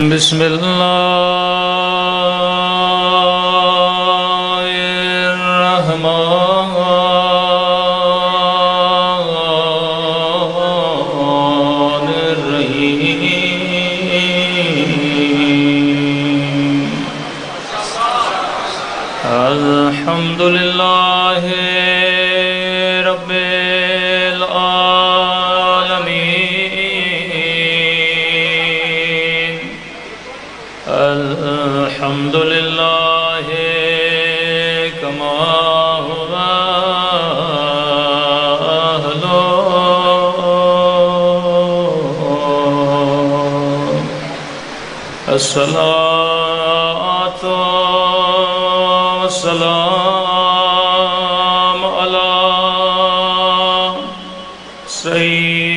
بسم الله الرحمن الرحيم الحمد لله رب العالمين الحمد لله كما هو أهله الصلاة والسلام على سيد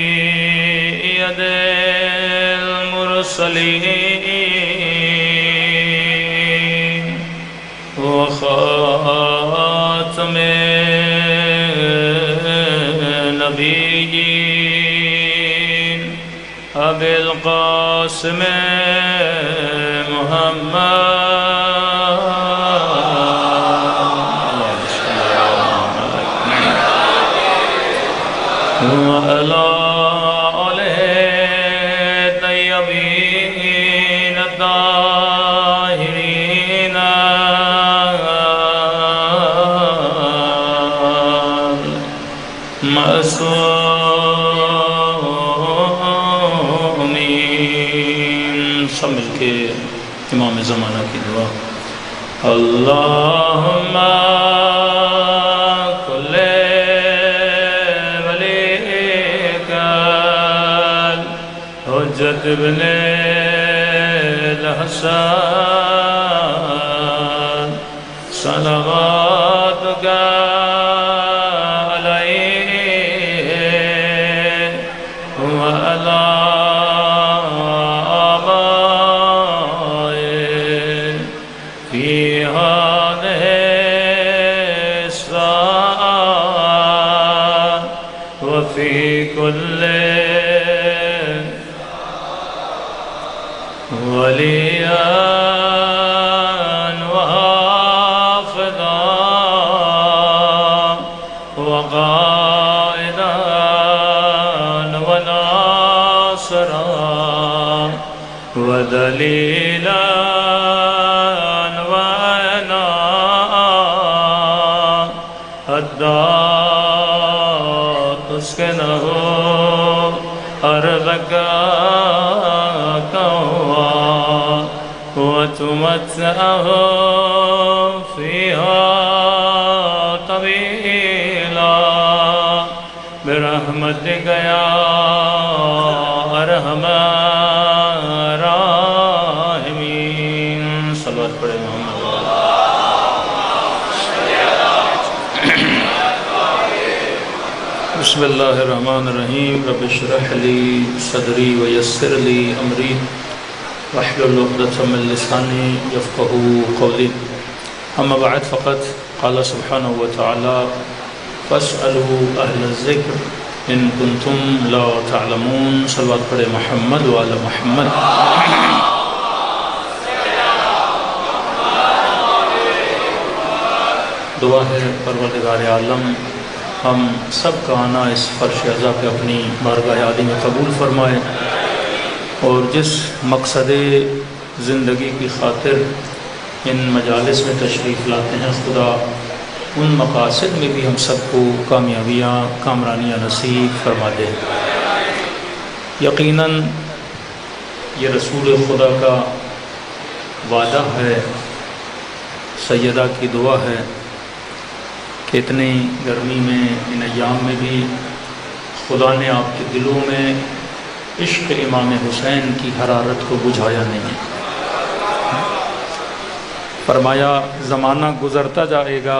المرسلين وخاتم النبيين أبي القاسم وعلى آله الطيبين الطاهرين المعصومين سب مل کے امام زمانہ کی دعا اللہم حجت ابن الحسن صلواتک علیہ وعلی آبائه فی هذه الساعة وفی كل وليا وحافظا وقائدا وناصرا ودليلا وعنا حتى تسكنه أرضك وتمتعه فيها طويلا برحمتك يا أرحم الراحمين صلوات پڑھے محمد بسم اللہ الرحمن الرحیم رب اشرح لي صدری ويسر لي امری واحلل عقدة من لساني يفقهوا قولي اما بعد فقد قال سبحانه وتعالى فاسألوا اهل الذکر ان کنتم لا تعلمون صلوات پڑھے محمد وعلی محمد دعا ہے پروردگار عالم ہم سب کا آنا اس فرش عزا پہ اپنی بارگاہ عالی میں قبول فرمائے اور جس مقصد زندگی کی خاطر ان مجالس میں تشریف لاتے ہیں خدا ان مقاصد میں بھی ہم سب کو کامیابیاں کامرانیاں نصیب فرما دے یقیناً یہ رسول خدا کا وعدہ ہے سیدہ کی دعا ہے کہ اتنی گرمی میں ان ایام میں بھی خدا نے آپ کے دلوں میں عشق امام حسین کی حرارت کو بجھایا نہیں ہے فرمایا زمانہ گزرتا جائے گا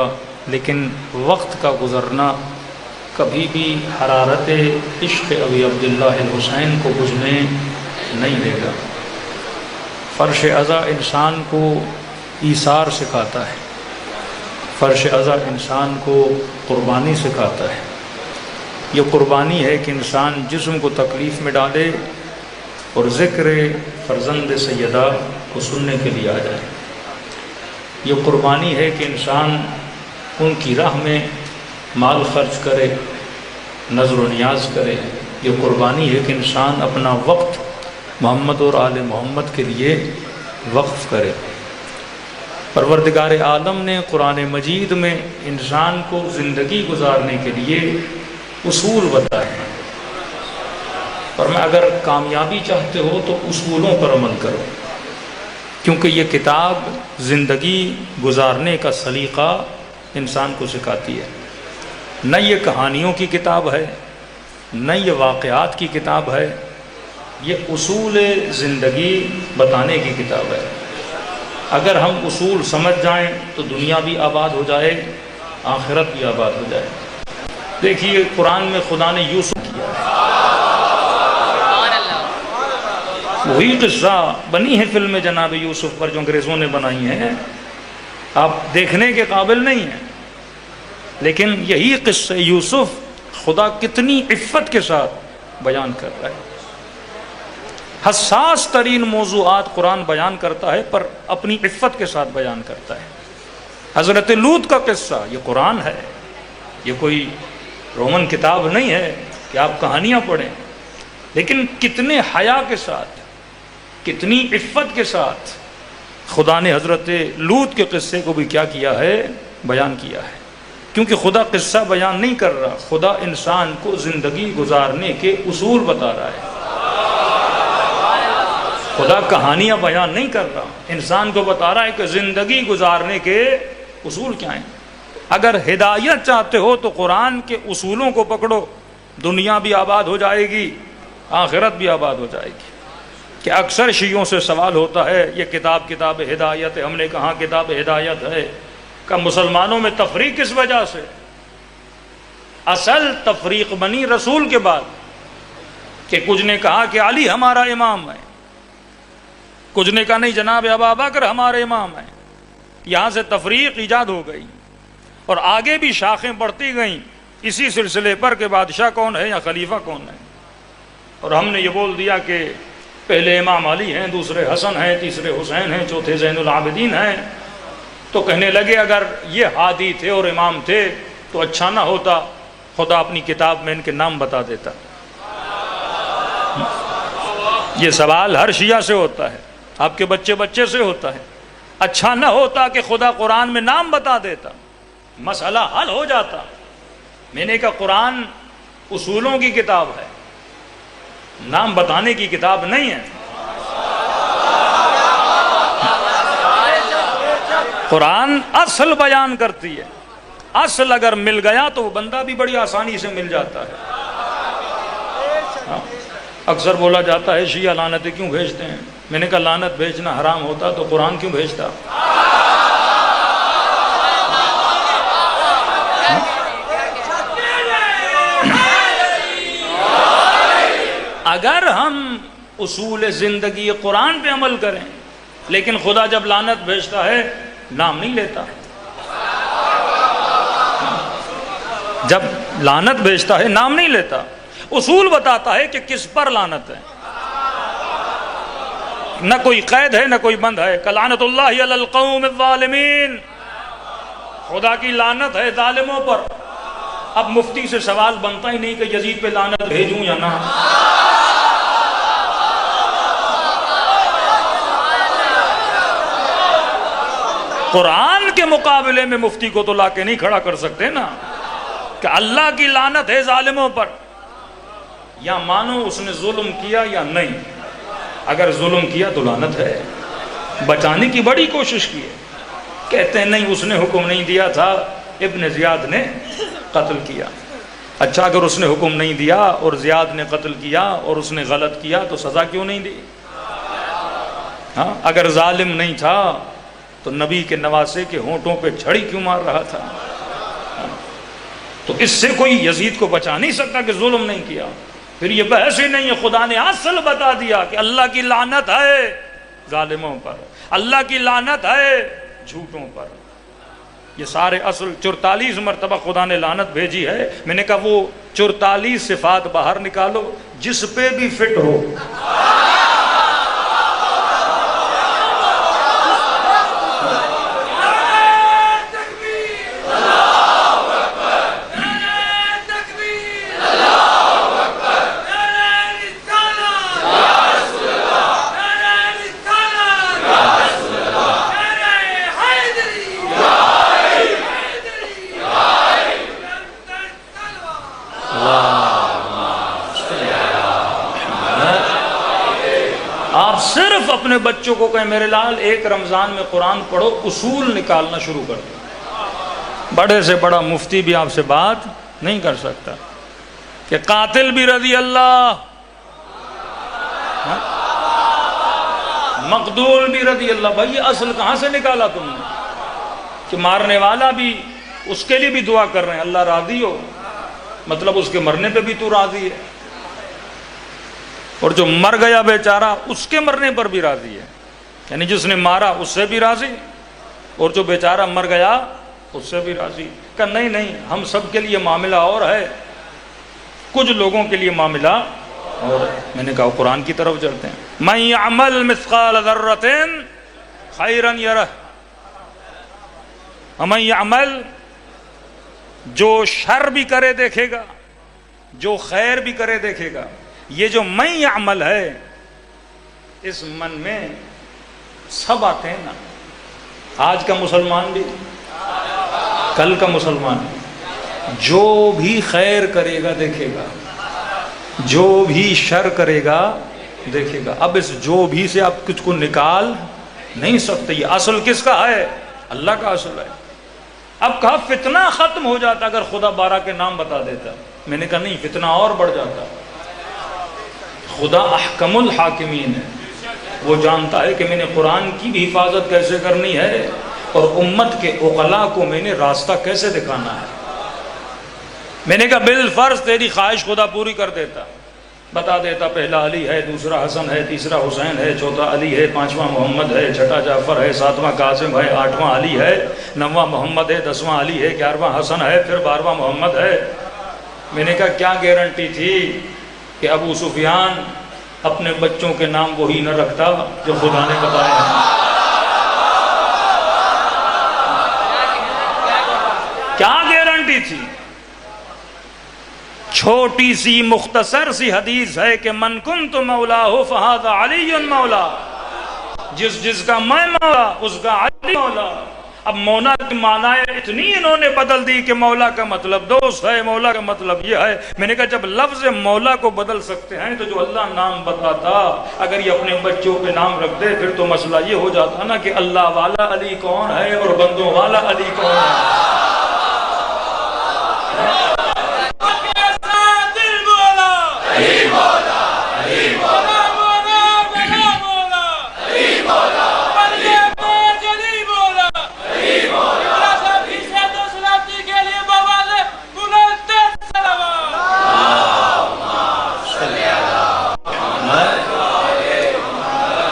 لیکن وقت کا گزرنا کبھی بھی حرارت عشق ابی عبداللہ الحسین کو بجھنے نہیں دے گا فرش عزا انسان کو ایثار سکھاتا ہے فرش عزا انسان کو قربانی سکھاتا ہے یہ قربانی ہے کہ انسان جسم کو تکلیف میں ڈالے اور ذکر فرزند سیدہ کو سننے کے لیے آ جائیں۔ یہ قربانی ہے کہ انسان ان کی راہ میں مال خرچ کرے، نظر و نیاز کرے۔ یہ قربانی ہے کہ انسان اپنا وقت محمد اور آل محمد کے لیے وقف کرے۔ پروردگار عالم نے قرآن مجید میں انسان کو زندگی گزارنے کے لیے اصول بتائے ہیں، اور میں اگر کامیابی چاہتے ہو تو اصولوں پر عمل کرو، کیونکہ یہ کتاب زندگی گزارنے کا سلیقہ انسان کو سکھاتی ہے۔ نہ یہ کہانیوں کی کتاب ہے، نہ یہ واقعات کی کتاب ہے، یہ اصول زندگی بتانے کی کتاب ہے۔ اگر ہم اصول سمجھ جائیں تو دنیا بھی آباد ہو جائے، آخرت بھی آباد ہو جائے۔ دیکھیے قرآن میں خدا نے یوسف کیا ہے، وہی قصہ بنی ہے فلم جناب یوسف پر جو انگریزوں نے بنائی ہیں، آپ دیکھنے کے قابل نہیں ہیں، لیکن یہی قصہ یوسف خدا کتنی عفت کے ساتھ بیان کر رہا ہے۔ حساس ترین موضوعات قرآن بیان کرتا ہے، پر اپنی عفت کے ساتھ بیان کرتا ہے۔ حضرت لوط کا قصہ یہ قرآن ہے، یہ کوئی رومن کتاب نہیں ہے کہ آپ کہانیاں پڑھیں، لیکن کتنے حیا کے ساتھ، کتنی عفت کے ساتھ خدا نے حضرت لوط کے قصے کو بھی کیا کیا ہے، بیان کیا ہے۔ کیونکہ خدا قصہ بیان نہیں کر رہا، خدا انسان کو زندگی گزارنے کے اصول بتا رہا ہے۔ خدا کہانیاں بیان نہیں کر رہا، انسان کو بتا رہا ہے کہ زندگی گزارنے کے اصول کیا ہیں۔ اگر ہدایت چاہتے ہو تو قرآن کے اصولوں کو پکڑو، دنیا بھی آباد ہو جائے گی، آخرت بھی آباد ہو جائے گی۔ کہ اکثر شیعوں سے سوال ہوتا ہے یہ کتاب ہدایت ہے، ہم نے کہا کتاب ہدایت ہے، کہ مسلمانوں میں تفریق کس وجہ سے؟ اصل تفریق بنی رسول کے بعد، کہ کچھ نے کہا کہ علی ہمارا امام ہے، کچھ نے کہا نہیں جناب ابا بکر ہمارے امام ہیں۔ یہاں سے تفریق ایجاد ہو گئی، اور آگے بھی شاخیں بڑھتی گئیں اسی سلسلے پر کہ بادشاہ کون ہے یا خلیفہ کون ہے۔ اور ہم نے یہ بول دیا کہ پہلے امام علی ہیں، دوسرے حسن ہیں، تیسرے حسین ہیں، چوتھے زین العابدین ہیں۔ تو کہنے لگے اگر یہ ہادی تھے اور امام تھے تو اچھا نہ ہوتا خدا اپنی کتاب میں ان کے نام بتا دیتا۔ یہ سوال ہر شیعہ سے ہوتا ہے، آپ کے بچے سے ہوتا ہے، اچھا نہ ہوتا کہ خدا قرآن میں نام بتا دیتا، مسئلہ حل ہو جاتا۔ میں نے کہا قرآن اصولوں کی کتاب ہے، نام بتانے کی کتاب نہیں ہے۔ قرآن اصل بیان کرتی ہے، اصل اگر مل گیا تو وہ بندہ بھی بڑی آسانی سے مل جاتا ہے۔ اکثر بولا جاتا ہے شیعہ لعنتیں کیوں بھیجتے ہیں؟ میں نے کہا لعنت بھیجنا حرام ہوتا تو قرآن کیوں بھیجتا؟ اگر ہم اصول زندگی قرآن پہ عمل کریں، لیکن خدا جب لعنت بھیجتا ہے نام نہیں لیتا، جب لعنت بھیجتا ہے نام نہیں لیتا، اصول بتاتا ہے کہ کس پر لعنت ہے، نہ کوئی قید ہے نہ کوئی بند ہے۔ لعنت اللہ علی القوم الظالمین، خدا کی لعنت ہے ظالموں پر۔ اب مفتی سے سوال بنتا ہی نہیں کہ یزید پہ لعنت بھیجوں یا نہ۔ قرآن کے مقابلے میں مفتی کو تو لا کے نہیں کھڑا کر سکتے نا کہ اللہ کی لعنت ہے ظالموں پر، یا مانو اس نے ظلم کیا یا نہیں۔ اگر ظلم کیا تو لعنت ہے، بچانے کی بڑی کوشش کی ہے، کہتے ہیں نہیں اس نے حکم نہیں دیا تھا، ابن زیاد نے قتل کیا۔ اچھا اگر اس نے حکم نہیں دیا اور زیاد نے قتل کیا اور اس نے غلط کیا تو سزا کیوں نہیں دی؟ ہاں اگر ظالم نہیں تھا تو نبی کے نواسے کے ہونٹوں پہ چھڑی کیوں مار رہا تھا؟ تو اس سے کوئی یزید کو بچا نہیں سکتا کہ ظلم نہیں کیا۔ پھر یہ بحث ہی نہیں ہے، خدا نے اصل بتا دیا کہ اللہ کی لعنت ہے ظالموں پر، اللہ کی لعنت ہے جھوٹوں پر۔ یہ سارے اصل 44 مرتبہ خدا نے لعنت بھیجی ہے۔ میں نے کہا وہ 44 صفات باہر نکالو جس پہ بھی فٹ ہو، اپنے بچوں کو کہیں میرے لال ایک رمضان میں قرآن پڑھو، اصول نکالنا شروع کر دو۔ بڑے سے بڑا مفتی بھی آپ سے بات نہیں کر سکتا کہ قاتل بھی رضی اللہ، مقتول بھی رضی اللہ۔ بھائی یہ اصل کہاں سے نکالا تم نے کہ مارنے والا بھی اس کے لیے بھی دعا کر رہے ہیں اللہ راضی ہو، مطلب اس کے مرنے پہ بھی تو راضی ہے، اور جو مر گیا بیچارہ اس کے مرنے پر بھی راضی ہے، یعنی جس نے مارا اس سے بھی راضی اور جو بیچارہ مر گیا اس سے بھی راضی۔ کہ نہیں نہیں، ہم سب کے لیے معاملہ اور ہے، کچھ لوگوں کے لیے معاملہ اور ہے۔ میں نے کہا قرآن کی طرف چلتے ہیں۔ من یعمل مثقال ذرۃ خیرا یرہ، ومن یعمل، جو شر بھی کرے دیکھے گا، جو خیر بھی کرے دیکھے گا۔ یہ جو من یعمل ہے، اس من میں سب آتے ہیں نا، آج کا مسلمان بھی، کل کا مسلمان بھی، جو بھی خیر کرے گا دیکھے گا، جو بھی شر کرے گا دیکھے گا۔ اب اس جو بھی سے آپ کچھ کو نکال نہیں سکتے، یہ اصل کس کا ہے؟ اللہ کا اصل ہے۔ اب کہا فتنہ ختم ہو جاتا اگر خدا بارہ کے نام بتا دیتا، میں نے کہا نہیں، فتنہ اور بڑھ جاتا۔ خدا احکم الحاکمین ہے، وہ جانتا ہے کہ میں نے قرآن کی بھی حفاظت کیسے کرنی ہے اور امت کے عقلاء کو میں نے راستہ کیسے دکھانا ہے۔ میں نے کہا بالفرض تیری خواہش خدا پوری کر دیتا، بتا دیتا پہلا علی ہے، دوسرا حسن ہے، تیسرا حسین ہے، چوتھا علی ہے، پانچواں محمد ہے، چھٹا جعفر ہے، ساتواں قاسم ہے، آٹھواں علی ہے، نواں محمد ہے، دسواں علی ہے، گیارہواں حسن ہے، پھر بارہواں محمد ہے۔ میں نے کہا کیا گارنٹی تھی کہ ابو سفیان اپنے بچوں کے نام وہی نہ رکھتا جو خدا نے بتایا ہے؟ کیا گارنٹی تھی؟ چھوٹی سی مختصر سی حدیث ہے کہ من کنت مولاہ فہذا علی مولا، جس کا میں مولا اس کا علی مولا۔ اب مولا کی معنی اتنی انہوں نے بدل دی کہ مولا کا مطلب دوست ہے، مولا کا مطلب یہ ہے۔ میں نے کہا جب لفظ مولا کو بدل سکتے ہیں تو جو اللہ نام بتاتا اگر یہ اپنے بچوں پہ نام رکھ دے پھر تو مسئلہ یہ ہو جاتا نا کہ اللہ والا علی کون ہے اور بندوں والا علی کون ہے۔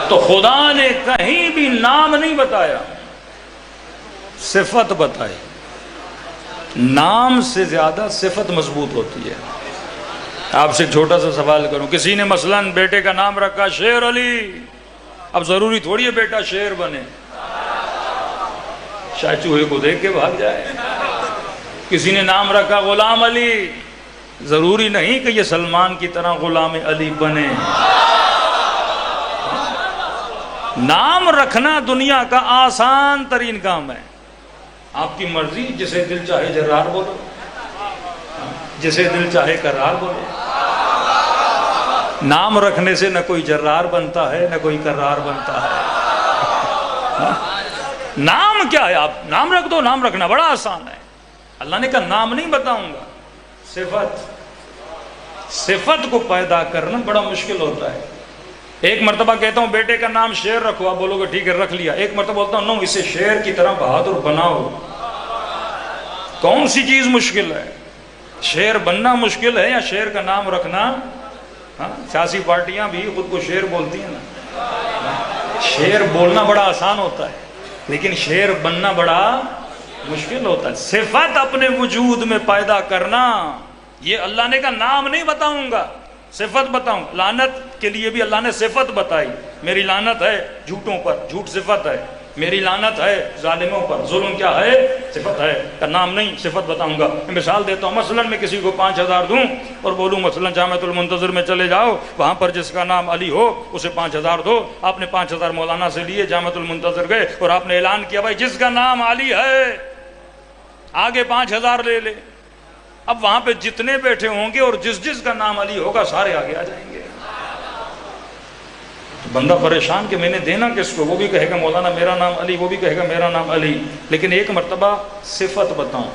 تو خدا نے کہیں بھی نام نہیں بتایا، صفت بتائی۔ نام سے زیادہ صفت مضبوط ہوتی ہے۔ آپ سے ایک چھوٹا سا سوال کروں، کسی نے مثلاً بیٹے کا نام رکھا شیر علی، اب ضروری تھوڑی ہے بیٹا شیر بنے، شاید چوہے کو دیکھ کے بھاگ جائے۔ کسی نے نام رکھا غلام علی، ضروری نہیں کہ یہ سلمان کی طرح غلام علی بنے۔ نام رکھنا دنیا کا آسان ترین کام ہے، آپ کی مرضی، جسے دل چاہے جرار بولو، جسے دل چاہے کرار بولو۔ نام رکھنے سے نہ کوئی جرار بنتا ہے نہ کوئی کرار بنتا ہے۔ نام کیا ہے؟ آپ نام رکھ دو، نام رکھنا بڑا آسان ہے۔ اللہ نے کہا نام نہیں بتاؤں گا، صفت کو پیدا کرنا بڑا مشکل ہوتا ہے۔ ایک مرتبہ کہتا ہوں بیٹے کا نام شیر رکھو، آپ بولو گے ٹھیک ہے رکھ لیا۔ ایک مرتبہ بولتا ہوں نو، اسے شیر کی طرح بہادر بناؤ۔ کون سی چیز مشکل ہے؟ شیر بننا مشکل ہے یا شیر کا نام رکھنا؟ سیاسی پارٹیاں بھی خود کو شیر بولتی ہیں نا۔ شیر بولنا بڑا آسان ہوتا ہے لیکن شیر بننا بڑا مشکل ہوتا ہے۔ صفت اپنے وجود میں پیدا کرنا، یہ اللہ نے کہا نام نہیں بتاؤں گا، صفت بتاؤں۔ لعنت کے لیے بھی اللہ نے صفت بتائی، میری لعنت ہے جھوٹوں پر، جھوٹ صفت ہے۔ میری لعنت ہے ظالموں پر، ظلم کیا ہے؟ صفت ہے۔ کا نام نہیں، صفت بتاؤں گا۔ میں مثال دیتا ہوں، مثلا میں کسی کو 5000 دوں اور بولوں مثلا جامعۃ المنتظر میں چلے جاؤ، وہاں پر جس کا نام علی ہو اسے 5000 دو۔ آپ نے 5000 مولانا سے لیے، جامعۃ المنتظر گئے اور آپ نے اعلان کیا بھائی جس کا نام علی ہے آگے 5000 لے لے۔ اب وہاں پہ جتنے بیٹھے ہوں گے اور جس کا نام علی ہوگا سارے آگے آ جائیں گے۔ بندہ پریشان کہ میں نے دینا کس کو، وہ بھی کہے گا مولانا میرا نام علی، وہ بھی کہے گا میرا نام علی، لیکن ایک مرتبہ صفت بتاؤں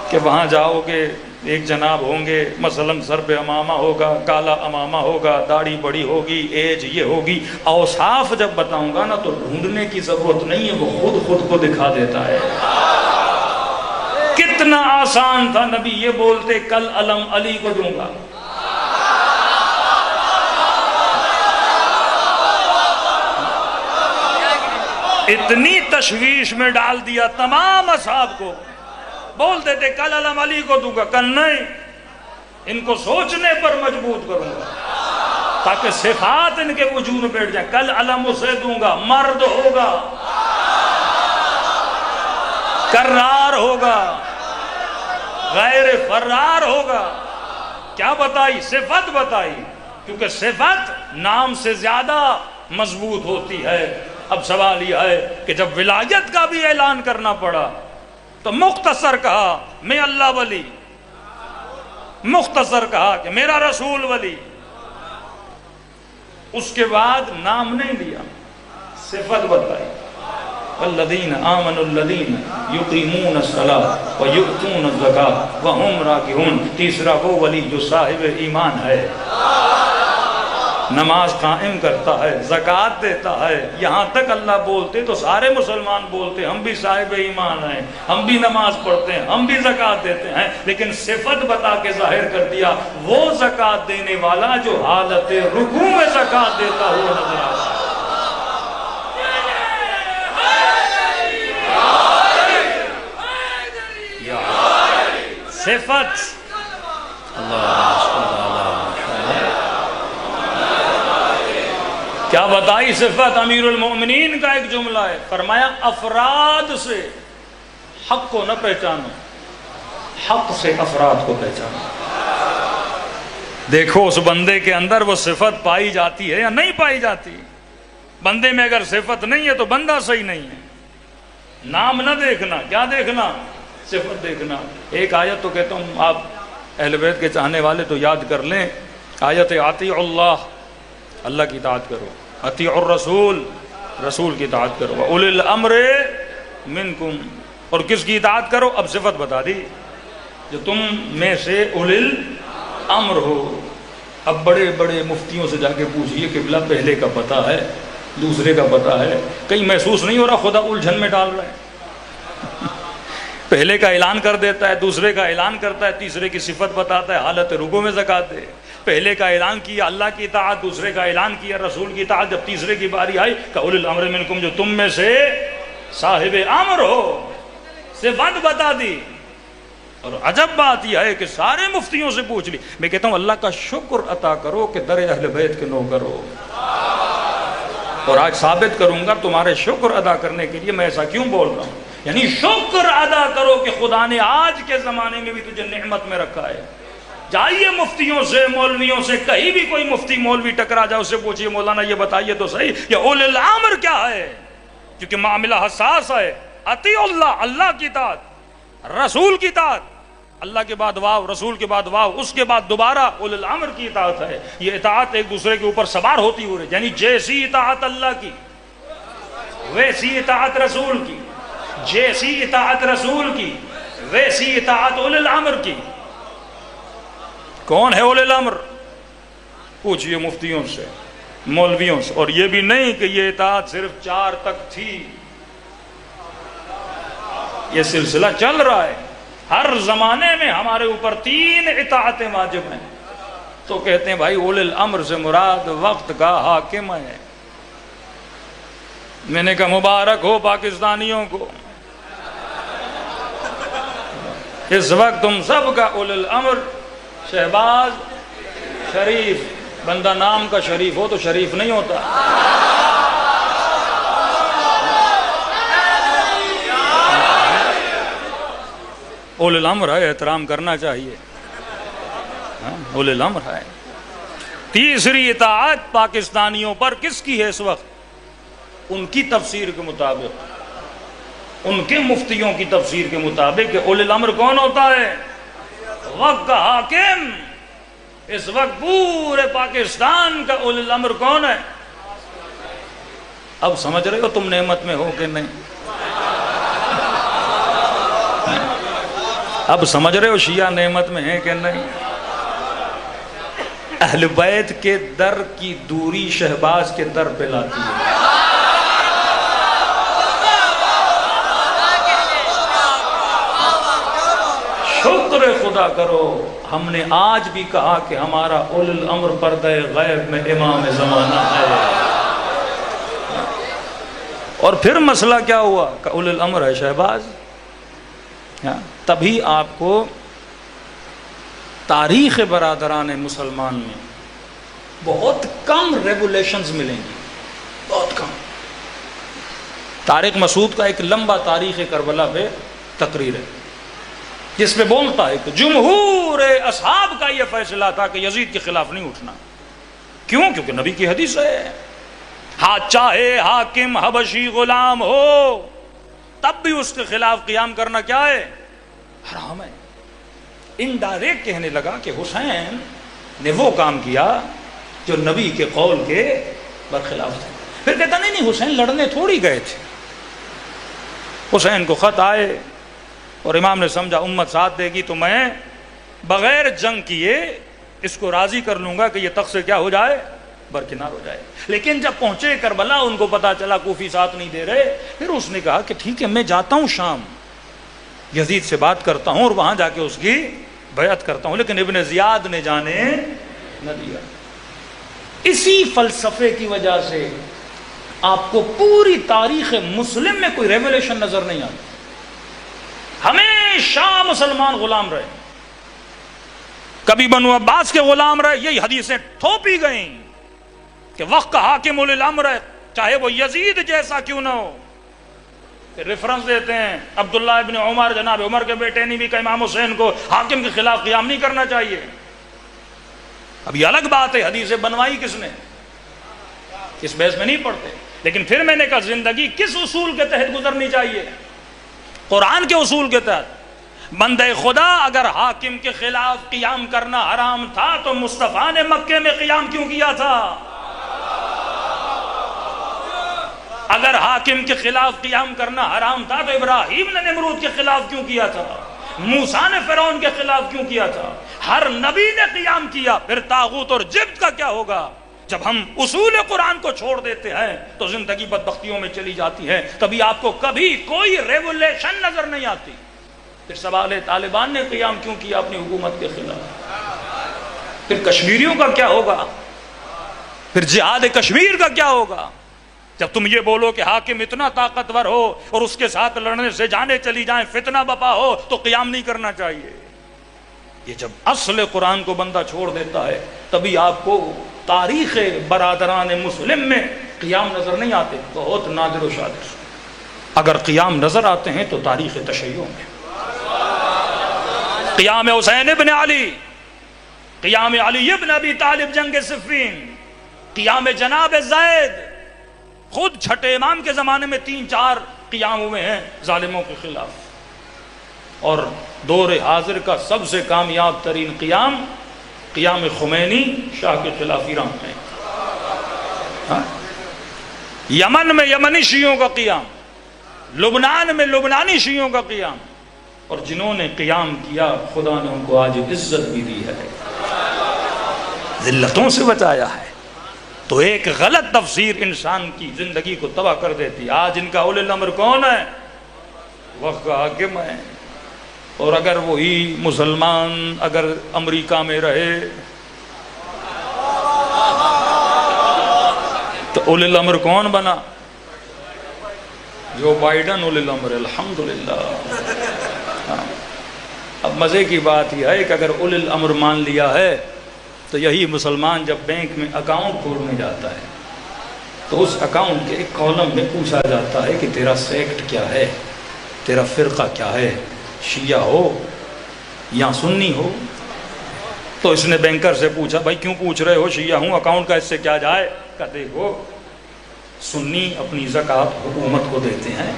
کہ وہاں جاؤ گے ایک جناب ہوں گے، مثلا سر پہ امامہ ہوگا، کالا امامہ ہوگا، داڑھی بڑی ہوگی، ایج یہ ہوگی، اوصاف جب بتاؤں گا نا تو ڈھونڈنے کی ضرورت نہیں ہے، وہ خود کو دکھا دیتا ہے۔ کتنا آسان تھا نبی یہ بولتے کل علم علی کو دوں گا، اتنی تشویش میں ڈال دیا تمام اصحاب کو، بولتے تھے کل علم علی کو دوں گا، کل نہیں، ان کو سوچنے پر مجبور کروں گا تاکہ صفات ان کے وجود میں بیٹھ جائیں۔ کل علم اسے دوں گا، مرد ہوگا، کرار ہوگا، غیر فرار ہوگا۔ کیا بتائی؟ صفت بتائی، کیونکہ صفت نام سے زیادہ مضبوط ہوتی ہے۔ اب سوال یہ ہے کہ جب ولایت کا بھی اعلان کرنا پڑا تو مختصر کہا میں اللہ ولی، مختصر کہا کہ میرا رسول ولی، اس کے بعد نام نہیں لیا، صفت بتائی، والذین آمنوا الذین یقیمون الصلاۃ ویؤتون الزکاۃ وہم راکعون۔ تیسرا وہ ولی جو صاحب ایمان ہے، نماز قائم کرتا ہے، زکوٰۃ دیتا ہے، یہاں تک اللہ بولتے تو سارے مسلمان بولتے ہم بھی صاحب ایمان ہیں، ہم بھی نماز پڑھتے ہیں، ہم بھی زکوٰۃ دیتے ہیں، لیکن صفت بتا کے ظاہر کر دیا وہ زکوٰۃ دینے والا جو حالت رکوع میں زکوٰۃ دیتا ہوا نظر آتا ہے۔ صفت کیا بتائی؟ صفت امیر المؤمنین کا ایک جملہ ہے، فرمایا افراد سے حق کو نہ پہچانو، حق سے افراد کو پہچانو۔ دیکھو اس بندے کے اندر وہ صفت پائی جاتی ہے یا نہیں پائی جاتی۔ بندے میں اگر صفت نہیں ہے تو بندہ صحیح نہیں ہے۔ نام نہ دیکھنا، کیا دیکھنا؟ صفت دیکھنا۔ ایک آیت تو کہتا ہوں آپ اہل بیت کے چاہنے والے تو یاد کر لیں، آیت اطیعوا اللہ، اللہ کی اطاعت کرو، اطیعوا الرسول، رسول کی اطاعت کرو، وَأُولِي الْأَمْرِ مِنْكُمْ، اور کس کی اطاعت کرو؟ اب صفت بتا دی جو تم میں سے اولی الامر ہو۔ اب بڑے بڑے مفتیوں سے جا کے پوچھئے قبلہ پہلے کا پتہ ہے، دوسرے کا پتہ ہے، کہیں محسوس نہیں ہو رہا خدا الجھن میں ڈال رہا ہے؟ پہلے کا اعلان کر دیتا ہے، دوسرے کا اعلان کرتا ہے، تیسرے کی صفت بتاتا ہے، حالت رکوع میں زکوٰۃ دے۔ پہلے کا اعلان کیا اللہ کی اطاعت، دوسرے کا اعلان کیا رسول کی اطاعت، جب تیسرے کی باری آئی کہ اولی الامر منکم، جو تم میں سے صاحب امر ہو، صفت بتا دی۔ اور عجب بات یہ ہے کہ سارے مفتیوں سے پوچھ لی۔ میں کہتا ہوں اللہ کا شکر عطا کرو کہ در اہل بیت کے نوکر ہو، اور آج ثابت کروں گا تمہارے شکر ادا کرنے کے لیے میں ایسا کیوں بول رہا ہوں۔ یعنی شکر ادا کرو کہ خدا نے آج کے زمانے میں بھی تجھے نعمت میں رکھا ہے۔ جائیے مفتیوں سے، مولویوں سے، کہیں بھی کوئی مفتی مولوی ٹکرا جائے، اس سے پوچھئے مولانا یہ بتائیے تو صحیح کہ اولی الامر کیا ہے، کیونکہ معاملہ حساس ہے۔ اطیعوا اللہ، اللہ کی اطاعت، رسول کی اطاعت، اللہ کے بعد واو، رسول کے بعد واو، اس کے بعد دوبارہ اولی الامر کی اطاعت ہے۔ یہ اطاعت ایک دوسرے کے اوپر سوار ہوتی ہو رہی، یعنی جیسی اطاعت اللہ کی ویسی اطاعت رسول کی، جیسی اطاعت رسول کی ویسی اطاعت اولی الامر کی۔ کون ہے اولی الامر؟ پوچھئے مفتیوں سے، مولویوں سے۔ اور یہ بھی نہیں کہ یہ اطاعت صرف 4 تک تھی، یہ سلسلہ چل رہا ہے۔ ہر زمانے میں ہمارے اوپر 3 اطاعتیں واجب ہیں۔ تو کہتے ہیں بھائی اولی الامر سے مراد وقت کا حاکم ہے۔ میں نے کہا مبارک ہو پاکستانیوں کو، اس وقت تم سب کا اولی الامر شہباز شریف، بندہ نام کا شریف ہو تو شریف نہیں ہوتا۔ اولی الامر ہے، احترام کرنا چاہیے، اولی الامر ہے۔ تیسری اطاعت پاکستانیوں پر کس کی ہے اس وقت؟ ان کی تفسیر کے مطابق، ان کے مفتیوں کی تفسیر کے مطابق کہ اولی الامر کون ہوتا ہے؟ وقت کا حاکم۔ اس وقت پورے پاکستان کا اولی الامر کون ہے؟ اب سمجھ رہے ہو تم نعمت میں ہو کہ نہیں؟ اب سمجھ رہے ہو شیعہ نعمت میں ہیں کہ نہیں؟ اہل بیت کے در کی دوری شہباز کے در پہ لاتی ہے۔ شکر خدا کرو، ہم نے آج بھی کہا کہ ہمارا اولو الامر پردہ غیب میں امام زمانہ ہے۔ اور پھر مسئلہ کیا ہوا کہ اولو الامر ہے شہباز۔ تبھی آپ کو تاریخ برادران مسلمان میں بہت کم ریولیشنز ملیں گی، بہت کم۔ طارق مسعود کا ایک لمبا تاریخ کربلا پہ تقریر ہے جس پہ بولتا ہے کہ جمہور اصحاب کا یہ فیصلہ تھا کہ یزید کے خلاف نہیں اٹھنا۔ کیوں؟ کیونکہ نبی کی حدیث ہے، ہاں چاہے حاکم حبشی غلام ہو تب بھی اس کے خلاف قیام کرنا کیا ہے؟ حرام ہے۔ انڈائریکٹ کہنے لگا کہ حسین نے وہ کام کیا جو نبی کے قول کے برخلاف تھا۔ پھر کہتا نہیں حسین لڑنے تھوڑی گئے تھے، حسین کو خط آئے اور امام نے سمجھا امت ساتھ دے گی تو میں بغیر جنگ کیے اس کو راضی کر لوں گا کہ یہ تخت سے کیا ہو جائے، برکنار ہو جائے۔ لیکن جب پہنچے کربلا ان کو پتا چلا کوفی ساتھ نہیں دے رہے، پھر اس نے کہا کہ ٹھیک ہے میں جاتا ہوں شام، یزید سے بات کرتا ہوں اور وہاں جا کے اس کی بیعت کرتا ہوں، لیکن ابن زیاد نے جانے نہ دیا۔ اسی فلسفے کی وجہ سے آپ کو پوری تاریخ مسلم میں کوئی ریولیشن نظر نہیں آتی۔ ہمیشہ مسلمان غلام رہے، کبھی بنو عباس کے غلام رہے، یہی حدیثیں تھوپی گئیں کہ وقت کا حاکم اولی الامر ہے چاہے وہ یزید جیسا کیوں نہ ہو۔ ریفرنس دیتے ہیں عبداللہ ابن عمر، جناب عمر کے بیٹے نے بھی کہا امام حسین کو حاکم کے خلاف قیام نہیں کرنا چاہیے۔ اب یہ الگ بات ہے حدیثیں بنوائی کس نے، اس بحث میں نہیں پڑھتے، لیکن پھر میں نے کہا زندگی کس اصول کے تحت گزرنی چاہیے؟ قرآن کے اصول کے تحت۔ بندہ خدا اگر حاکم کے خلاف قیام کرنا حرام تھا تو مصطفیٰ نے مکے میں قیام کیوں کیا تھا؟ اگر حاکم کے خلاف قیام کرنا حرام تھا تو ابراہیم نے نمرود کے خلاف کیوں کیا تھا؟ موسیٰ نے فرعون کے خلاف کیوں کیا تھا؟ ہر نبی نے قیام کیا۔ پھر طاغوت اور جبت کا کیا ہوگا؟ جب ہم اصول قرآن کو چھوڑ دیتے ہیں تو زندگی بدبختیوں میں چلی جاتی ہے۔ تبھی آپ کو کبھی کوئی ریولیشن نظر نہیں آتی۔ پھر سوال ہے طالبان نے قیام کیوں کیا اپنی حکومت کے خلاف؟ پھر کشمیریوں کا کیا ہوگا؟ پھر جہاد کشمیر کا کیا ہوگا؟ جب تم یہ بولو کہ حاکم اتنا طاقتور ہو اور اس کے ساتھ لڑنے سے جانے چلی جائیں، فتنہ بپا ہو تو قیام نہیں کرنا چاہیے۔ یہ جب اصل قرآن کو بندہ چھوڑ دیتا ہے تبھی آپ کو تاریخ برادران مسلم میں قیام نظر نہیں آتے، بہت نادر و شادر۔ اگر قیام نظر آتے ہیں تو تاریخ تشیع میں قیام حسین ابن علی، قیام علی ابن ابی طالب جنگ صفین، قیام جناب زید، خود چھٹے امام کے زمانے میں 3-4 قیام ہوئے ہیں ظالموں کے خلاف۔ اور دور حاضر کا سب سے کامیاب ترین قیام قیام خمینی شاہ کے خلاف ایران میں، یمن میں یمنی شیعوں کا قیام، لبنان میں لبنانی شیعوں کا قیام، اور جنہوں نے قیام کیا خدا نے ان کو آج عزت بھی دی ہے، ذلتوں سے بچایا ہے۔ تو ایک غلط تفسیر انسان کی زندگی کو تباہ کر دیتی۔ آج ان کا اولی الامر کون ہے؟ وقت کا حاکم ہے۔ اور اگر وہی مسلمان اگر امریکہ میں رہے تو اولی الامر کون بنا؟ جو بائیڈن اولی الامر، الحمدللہ۔ اب مزے کی بات یہ ہے کہ اگر اولی الامر مان لیا ہے تو یہی مسلمان جب بینک میں اکاؤنٹ کھولنے جاتا ہے تو اس اکاؤنٹ کے ایک کالم میں پوچھا جاتا ہے کہ تیرا سیکٹ کیا ہے، تیرا فرقہ کیا ہے، شیعہ ہو یا سنی ہو؟ تو اس نے بینکر سے پوچھا بھائی کیوں پوچھ رہے ہو؟ شیعہ ہوں، اکاؤنٹ کا اس سے کیا جائے؟ کہ دیکھو سنی اپنی زکوٰۃ حکومت کو دیتے ہیں،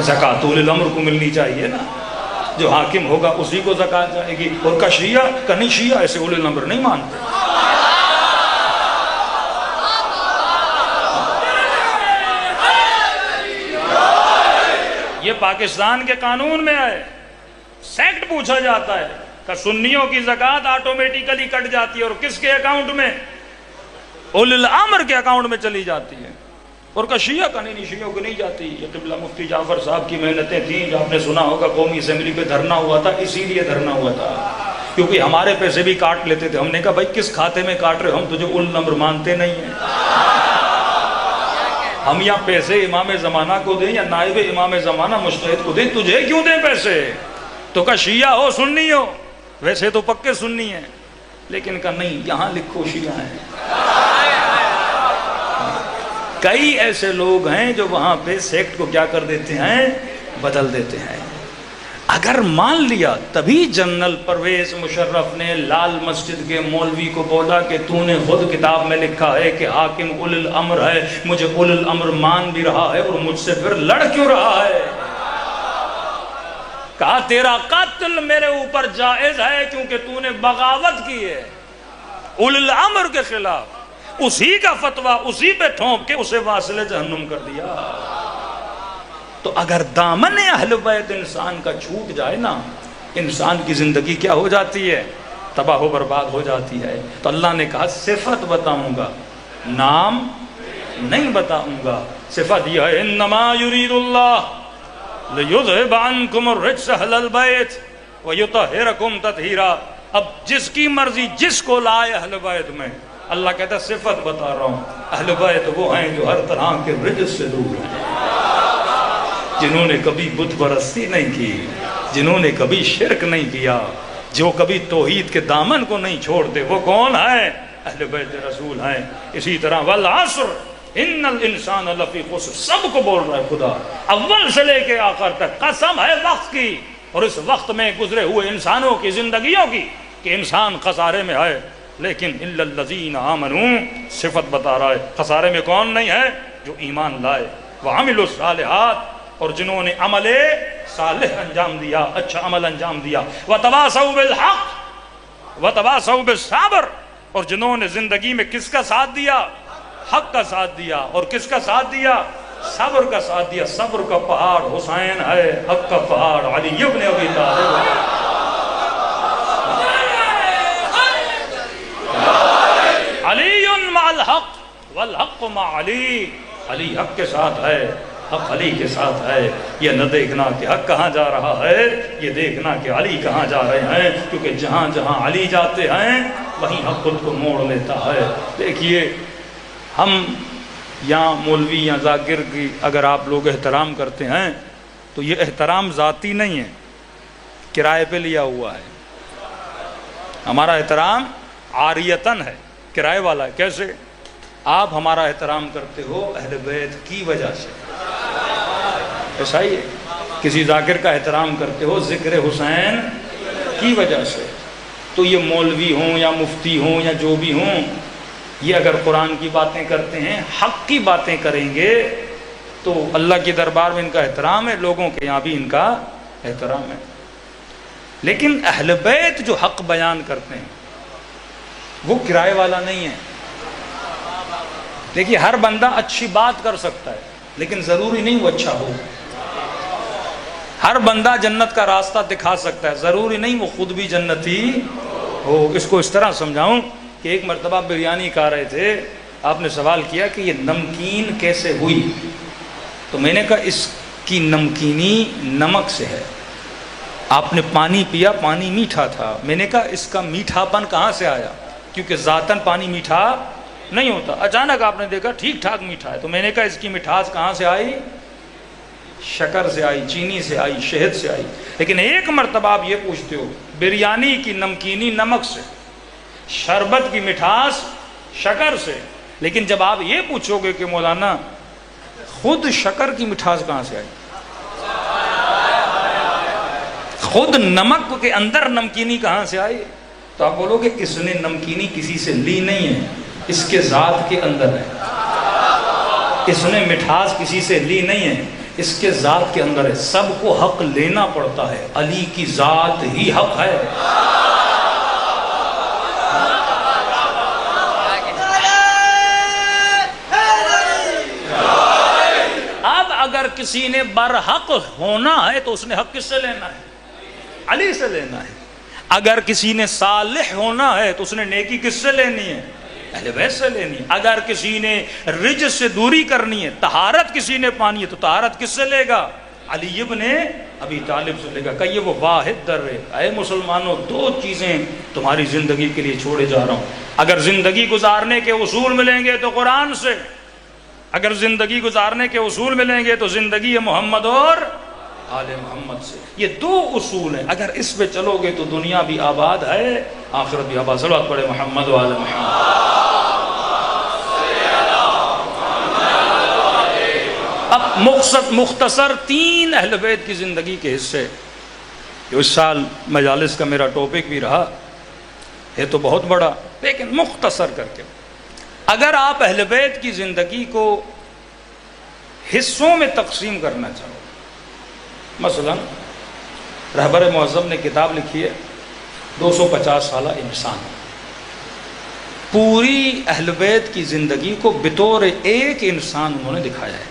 زکوٰۃ اولی الامر کو ملنی چاہیے نا، جو حاکم ہوگا اسی کو زکوٰۃ جائے گی۔ اور کا شیعہ کا نہیں، شیعہ ایسے اولی الامر نہیں مانتے۔ پاکستان کے قانون میں آئے، سیکٹ پوچھا جاتا ہے کہ سنیوں کی زکوٰۃ آٹومیٹیکلی کٹ جاتی ہے، اور کس کے اکاؤنٹ میں؟ اولی الامر کے اکاؤنٹ میں چلی جاتی ہے، اور کا شیعہ کا نہیں، شیعوں کو نہیں جاتی۔ یہ قبلہ مفتی جعفر صاحب کی محنتیں تھیں، جو آپ نے سنا ہوگا قومی اسمبلی پہ دھرنا ہوا تھا، اسی لیے دھرنا ہوا تھا کیونکہ ہمارے پیسے بھی کاٹ لیتے تھے۔ ہم نے کہا بھائی کس کھاتے میں کاٹ رہے ہو، ہم تجھے اولی الامر مانتے نہیں ہیں، ہم یا پیسے امام زمانہ کو دیں یا نائب امام زمانہ مجتہد کو دیں، تجھے کیوں دیں پیسے؟ تو کہا شیعہ ہو سنی ہو، ویسے تو پکے سنی ہیں، لیکن کہا نہیں یہاں لکھو شیعہ ہیں۔ کئی ایسے لوگ ہیں جو وہاں پہ سیکٹ کو کیا کر دیتے ہیں، بدل دیتے ہیں۔ اگر مان لیا، تبھی جنرل پرویز مشرف نے لال مسجد کے مولوی کو بولا کہ تو نے خود کتاب میں لکھا ہے کہ حاکم اولی الامر ہے، مجھے اولی الامر مان بھی رہا ہے اور مجھ سے پھر لڑ کیوں رہا ہے؟ کہا تیرا قتل میرے اوپر جائز ہے کیونکہ تو نے بغاوت کی ہے اولی الامر کے خلاف، اسی کا فتویٰ اسی پہ ٹھونپ کے اسے واصل جہنم کر دیا۔ تو اگر دامن اہل بیت انسان کا چھوٹ جائے نا، انسان کی زندگی کیا ہو جاتی ہے؟ تباہ و برباد ہو جاتی ہے۔ تو اللہ نے کہا صفت بتاؤں گا، نام نہیں بتاؤں گا۔ صفت یہ ہے انما یرید اللہ لیذھب عنکم الرجس اہل البیت ویطہرکم تطہیرا۔ اب جس کی مرضی جس کو لائے اہل بیت میں، اللہ کہتا ہے صفت بتا رہا ہوں، اہل بیت وہ ہیں جو ہر طرح کے رجس سے دور ہیں، جنہوں نے کبھی بت پرستی نہیں کی، جنہوں نے کبھی شرک نہیں کیا، جو کبھی توحید کے دامن کو نہیں چھوڑتے، وہ کون ہے؟ اہل بیت رسول ہیں۔ اسی طرح والعصر ان الانسان لفی خسر، سب کو بول رہا ہے خدا، اول سے لے کے آخر تک، قسم ہے وقت کی اور اس وقت میں گزرے ہوئے انسانوں کی زندگیوں کی کہ انسان خسارے میں ہے، لیکن الا الذین آمنوا صفت بتا رہا ہے، خسارے میں کون نہیں ہے؟ جو ایمان لائے، وعملوا الصالحات، اور جنہوں نے عمل صالح انجام دیا، اچھا عمل انجام دیا، وتواصوا بالحق وتواصوا بالصبر، اور جنہوں نے زندگی میں کس کا ساتھ دیا؟ حق کا ساتھ دیا، اور کس کا ساتھ دیا؟ صبر کا ساتھ دیا۔ صبر کا پہاڑ حسین ہے، حق کا پہاڑ علی ابن ابی طالب ہے۔ علی مع الحق والحق مع علی، علی حق کے ساتھ ہے، حق علی کے ساتھ ہے۔ یہ نہ دیکھنا کہ حق کہاں جا رہا ہے، یہ دیکھنا کہ علی کہاں جا رہے ہیں، کیونکہ جہاں جہاں علی جاتے ہیں وہیں حق خود کو موڑ لیتا ہے۔ دیکھیے ہم یہاں مولوی یا ذاکر کی اگر آپ لوگ احترام کرتے ہیں تو یہ احترام ذاتی نہیں ہے، کرائے پہ لیا ہوا ہے۔ ہمارا احترام عاریتاً ہے، کرائے والا ہے۔ کیسے؟ آپ ہمارا احترام کرتے ہو اہل بیت کی وجہ سے، ایسا ہی ہے۔ کسی ذاکر کا احترام کرتے ہو ذکر حسین کی وجہ سے۔ تو یہ مولوی ہوں یا مفتی ہوں یا جو بھی ہوں، یہ اگر قرآن کی باتیں کرتے ہیں، حق کی باتیں کریں گے تو اللہ کے دربار میں ان کا احترام ہے، لوگوں کے یہاں بھی ان کا احترام ہے۔ لیکن اہل بیت جو حق بیان کرتے ہیں وہ کرائے والا نہیں ہے۔ دیکھیے ہر بندہ اچھی بات کر سکتا ہے لیکن ضروری نہیں وہ اچھا ہو۔ ہر بندہ جنت کا راستہ دکھا سکتا ہے، ضروری نہیں وہ خود بھی جنتی ہو۔ اس کو اس طرح سمجھاؤں کہ ایک مرتبہ بریانی کھا رہے تھے، آپ نے سوال کیا کہ یہ نمکین کیسے ہوئی، تو میں نے کہا اس کی نمکینی نمک سے ہے۔ آپ نے پانی پیا، پانی میٹھا تھا، میں نے کہا اس کا میٹھا پن کہاں سے آیا، کیونکہ ذاتاً پانی میٹھا نہیں ہوتا، اچانک آپ نے دیکھا ٹھیک ٹھاک میٹھا ہے، تو میں نے کہا اس کی مٹھاس کہاں سے آئی؟ شکر سے آئی، چینی سے آئی، شہد سے آئی۔ لیکن ایک مرتبہ آپ یہ پوچھتے ہو بریانی کی نمکینی نمک سے، شربت کی مٹھاس شکر سے، لیکن جب آپ یہ پوچھو گے کہ مولانا خود شکر کی مٹھاس کہاں سے آئی، خود نمک کے اندر نمکینی کہاں سے آئی، تو آپ بولو گے اس نے نمکینی کسی سے لی نہیں ہے، اس کے ذات کے اندر ہے۔ اس نے مٹھاس کسی سے لی نہیں ہے، اس کے ذات کے اندر ہے۔ سب کو حق لینا پڑتا ہے، علی کی ذات ہی حق ہے۔ اب اگر کسی نے برحق ہونا ہے تو اس نے حق کس سے لینا ہے؟ علی سے لینا ہے۔ اگر کسی نے صالح ہونا ہے تو اس نے نیکی کس سے لینی ہے؟ اہل بیت سے لینی ہے۔ اگر کسی نے رجس سے دوری کرنی ہے، طہارت کسی نے پانی ہے تو طہارت کس سے لے گا؟ علی ابن ابی طالب سے لے گا۔ کہ یہ وہ واحد در ہے، اے مسلمانوں دو چیزیں تمہاری زندگی کے لیے چھوڑے جا رہا ہوں۔ اگر زندگی گزارنے کے اصول ملیں گے تو قرآن سے، اگر زندگی گزارنے کے اصول ملیں گے تو زندگی محمد اور آل محمد سے۔ یہ دو اصول ہیں، اگر اس پہ چلو گے تو دنیا بھی آباد ہے، آخرت بھی آباد۔ صلوات پڑھے محمد و آل محمد۔ اب مختصر 3 اہل بیت کی زندگی کے حصے، جو اس سال مجالس کا میرا ٹاپک بھی رہا ہے، تو بہت بڑا لیکن مختصر کر کے، اگر آپ اہل بیت کی زندگی کو حصوں میں تقسیم کرنا چاہو، مثلا رہبر معظم نے کتاب لکھی ہے 250 سالہ انسان، پوری اہل بیت کی زندگی کو بطور ایک انسان انہوں نے دکھایا ہے،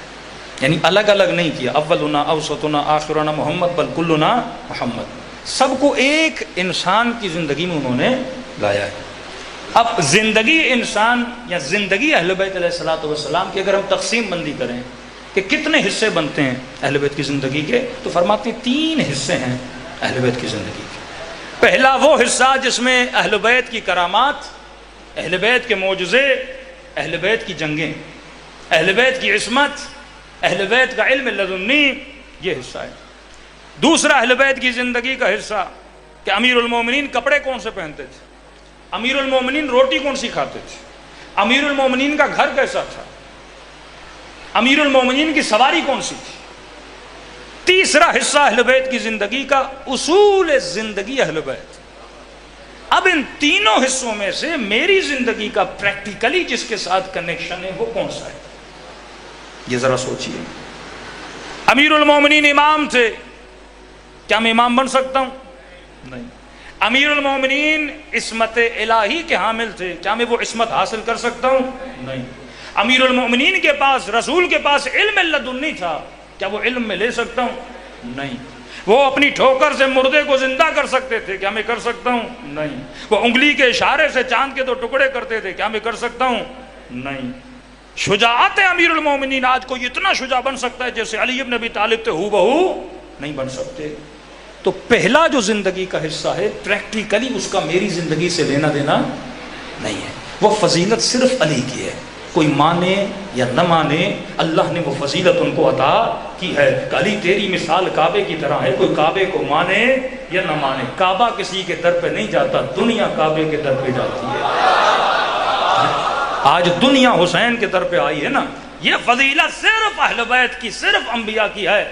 یعنی الگ الگ نہیں کیا، اولنا اوسطنا آخرنا محمد بل کلنا محمد، سب کو ایک انسان کی زندگی میں انہوں نے لایا ہے۔ اب زندگی انسان یا زندگی اہل بیت علیہ الصلوۃ والسلام کی اگر ہم تقسیم بندی کریں کہ کتنے حصے بنتے ہیں اہل بیت کی زندگی کے، تو فرماتے ہیں 3 حصے ہیں اہل بیت کی زندگی کے۔ پہلا وہ حصہ جس میں اہل بیت کی کرامات، اہل بیت کے معجزے، اہل بیت کی جنگیں، اہل بیت کی عصمت، اہل بیت کا علم لدنی، یہ حصہ ہے۔ دوسرا اہل بیت کی زندگی کا حصہ کہ امیر المومنین کپڑے کون سے پہنتے تھے، امیر المومنین روٹی کون سی کھاتے تھے، امیر المومنین کا گھر کیسا تھا، امیر المومنین کی سواری کون سی تھی۔ تیسرا حصہ اہل بیت کی زندگی کا اصول زندگی اہل بیت۔ اب ان تینوں حصوں میں سے میری زندگی کا پریکٹیکلی جس کے ساتھ کنیکشن ہے وہ کون سا ہے، یہ ذرا سوچئے۔ امیر المومنین امام تھے، کیا میں امام بن سکتا ہوں؟ نہیں۔ امیر المومنین عصمت الہی کے حامل تھے، کیا میں وہ عصمت حاصل کر سکتا ہوں؟ نہیں۔ امیر المومنین کے پاس، رسول کے پاس علم لدنی تھا، کیا وہ علم میں لے سکتا ہوں؟ نہیں۔ وہ اپنی ٹھوکر سے مردے کو زندہ کر سکتے تھے، کیا میں کر سکتا ہوں؟ نہیں۔ وہ انگلی کے اشارے سے چاند کے 2 ٹکڑے کرتے تھے، کیا میں کر سکتا ہوں؟ نہیں۔ شجاعت امیر المومنین آج کوئی اتنا شجاع بن سکتا ہے جیسے علی ابن ابی طالب تھے، ہو بہو نہیں بن سکتے۔ تو پہلا جو زندگی کا حصہ ہے پریکٹیکلی اس کا میری زندگی سے لینا دینا نہیں ہے، وہ فضیلت صرف علی کی ہے، کوئی مانے یا نہ مانے اللہ نے وہ فضیلت ان کو عطا کی ہے۔ کہ علی تیری مثال کعبے کی طرح ہے، کوئی کعبے کو مانے یا نہ مانے، کعبہ کسی کے در پہ نہیں جاتا، دنیا کعبے کے در پہ جاتی ہے۔ آج دنیا حسین کے در پہ آئی ہے نا، یہ فضیلت صرف اہل بیت کی، صرف انبیاء کی ہے،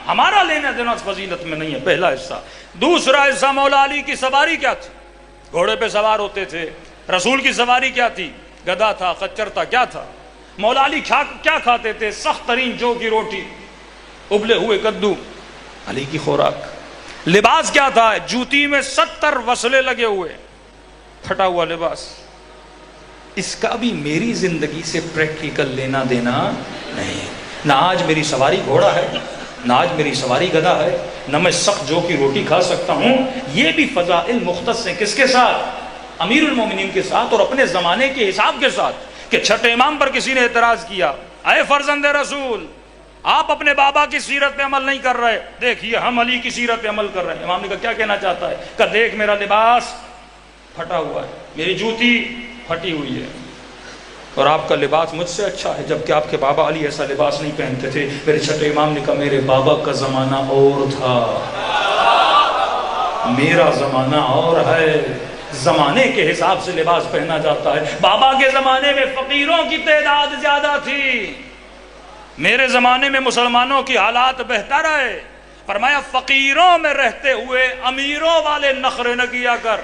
ہمارا لینا دینا اس فضیلت میں نہیں ہے۔ پہلا حصہ۔ دوسرا حصہ مولا علی کی سواری کیا تھی، گھوڑے پہ سوار ہوتے تھے۔ رسول کی سواری کیا تھی، گدا تھا، خچر تھا، کیا تھا۔ مولا علی کیا کھاتے تھے، سخت ترین جو کی روٹی، ابلے ہوئے کدو، علی کی خوراک۔ لباس کیا تھا، جوتی میں 70 وصلے لگے ہوئے، پھٹا ہوا لباس۔ اس کا بھی میری زندگی سے پریکٹیکل لینا دینا نہیں ہے۔ نہ آج میری سواری گھوڑا ہے، نہ آج میری سواری گدا ہے، نہ میں سخت جو کی روٹی کھا سکتا ہوں۔ یہ بھی فضائل مختص ہیں، کس کے ساتھ؟ امیر المومنین کے ساتھ، اور اپنے زمانے کے حساب کے ساتھ۔ کہ چھٹے امام پر کسی نے اعتراض کیا، اے فرزند رسول آپ اپنے بابا کی سیرت پہ عمل نہیں کر رہے، دیکھیے ہم علی کی سیرت پہ عمل کر رہے ہیں۔ امام نے کہا کیا کہنا چاہتا ہے؟ کہ دیکھ میرا لباس پھٹا ہوا ہے، میری جوتی پھٹی ہوئی ہے، اور آپ کا لباس مجھ سے اچھا ہے، جبکہ آپ کے بابا علی ایسا لباس نہیں پہنتے تھے۔ میرے چھٹے امام نے کہا میرے بابا کا زمانہ اور تھا، میرا زمانہ اور ہے، زمانے کے حساب سے لباس پہنا جاتا ہے۔ بابا کے زمانے میں فقیروں کی تعداد زیادہ تھی، میرے زمانے میں مسلمانوں کی حالات بہتر ہے۔ فرمایا فقیروں میں رہتے ہوئے امیروں والے نخرے نہ کیا کر۔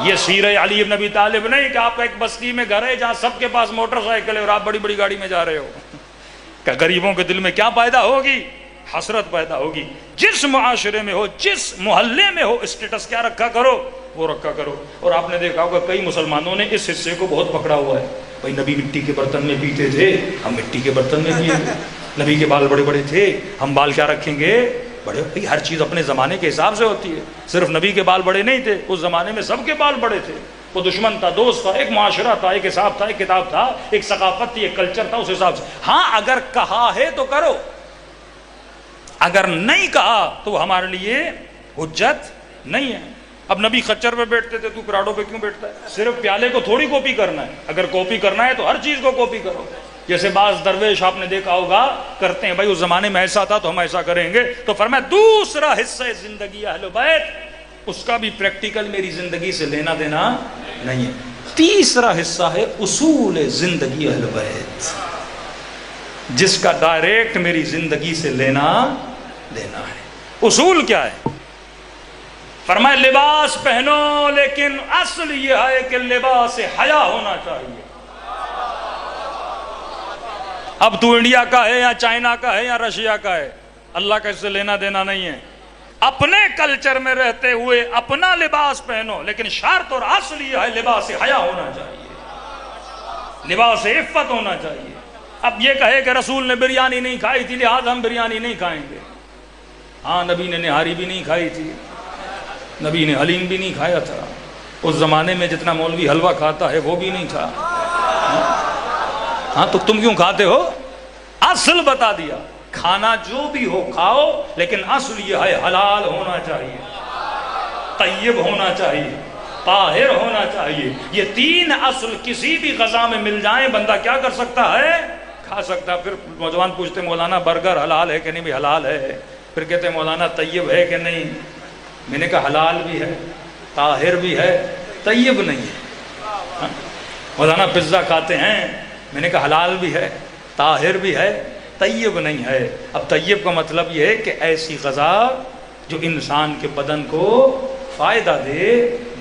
یہ سیرہ علی ابن ابی طالب نہیں کہ آپ کا ایک بستی میں گھر ہے جہاں سب کے پاس موٹر سائیکل ہے اور آپ بڑی بڑی گاڑی میں جا رہے ہو۔ کہ غریبوں کے دل میں کیا پیدا ہوگی؟ حسرت پیدا ہوگی۔ جس معاشرے میں ہو، جس محلے میں ہو، اسٹیٹس کیا رکھا کرو، وہ رکھا کرو۔ اور آپ نے دیکھا ہوگا کئی مسلمانوں نے اس حصے کو بہت پکڑا ہوا ہے، بھائی نبی مٹی کے برتن میں پیتے تھے، ہم مٹی کے برتن میں پیئیں گے۔ نبی کے بال بڑے بڑے تھے، ہم بال کیا رکھیں گے بڑے؟ بھائی ہر چیز اپنے زمانے کے حساب سے ہوتی ہے، صرف نبی کے بال بڑے نہیں تھے، اس زمانے میں سب کے بال بڑے تھے۔ وہ دشمن تھا، دوست تھا، ایک معاشرہ تھا، ایک حساب تھا، ایک کتاب تھا، ایک ثقافت تھی، ایک کلچر تھا، اس حساب سے۔ ہاں اگر کہا ہے تو کرو، اگر نہیں کہا تو ہمارے لیے حجت نہیں ہے۔ اب نبی خچر پہ بیٹھتے تھے، تو پراڈو پہ کیوں بیٹھتا ہے؟ صرف پیالے کو تھوڑی کاپی کرنا ہے، اگر کاپی کرنا ہے تو ہر چیز کو کاپی کرو۔ جیسے بعض درویش آپ نے دیکھا ہوگا کرتے ہیں، بھائی اس زمانے میں ایسا تھا تو ہم ایسا کریں گے، تو فرمایا دوسرا حصہ زندگی اہل بیت، اس کا بھی پریکٹیکل میری زندگی سے لینا دینا نہیں ہے۔ تیسرا حصہ ہے اصول زندگی اہل بیت، جس کا ڈائریکٹ میری زندگی سے لینا دینا ہے۔ اصول کیا ہے؟ فرمایا لباس پہنو، لیکن اصل یہ ہے کہ لباس حیا ہونا چاہیے۔ اب تو انڈیا کا ہے یا چائنا کا ہے یا رشیا کا ہے، اللہ کا اس سے لینا دینا نہیں ہے۔ اپنے کلچر میں رہتے ہوئے اپنا لباس پہنو، لیکن شرط اور اصل یہ ہے لباس حیا ہونا چاہیے، لباس عفت ہونا چاہیے۔ اب یہ کہے کہ رسول نے بریانی نہیں کھائی تھی لہٰذا ہم بریانی نہیں کھائیں گے۔ ہاں نبی نے نہاری بھی نہیں کھائی تھی، نبی نے حلیم بھی نہیں کھایا تھا، اس زمانے میں جتنا مولوی حلوہ کھاتا ہے وہ بھی نہیں تھا۔ ہاں تو تم کیوں کھاتے ہو؟ اصل بتا دیا، کھانا جو بھی ہو کھاؤ، لیکن اصل یہ ہے حلال ہونا چاہیے، طیب ہونا چاہیے، طاہر ہونا چاہیے۔ یہ تین اصل کسی بھی غذا میں مل جائیں، بندہ کیا کر سکتا ہے؟ کھا سکتا۔ پھر نوجوان پوچھتے مولانا برگر حلال ہے کہ نہیں؟ بھی حلال ہے۔ پھر کہتے مولانا طیب ہے کہ نہیں؟ میں نے کہا حلال بھی ہے، طاہر بھی ہے، طیب نہیں ہے۔ مولانا پزا کھاتے ہیں، میں نے کہا حلال بھی ہے، طاہر بھی ہے، طیب نہیں ہے۔ اب طیب کا مطلب یہ ہے کہ ایسی غذا جو انسان کے بدن کو فائدہ دے،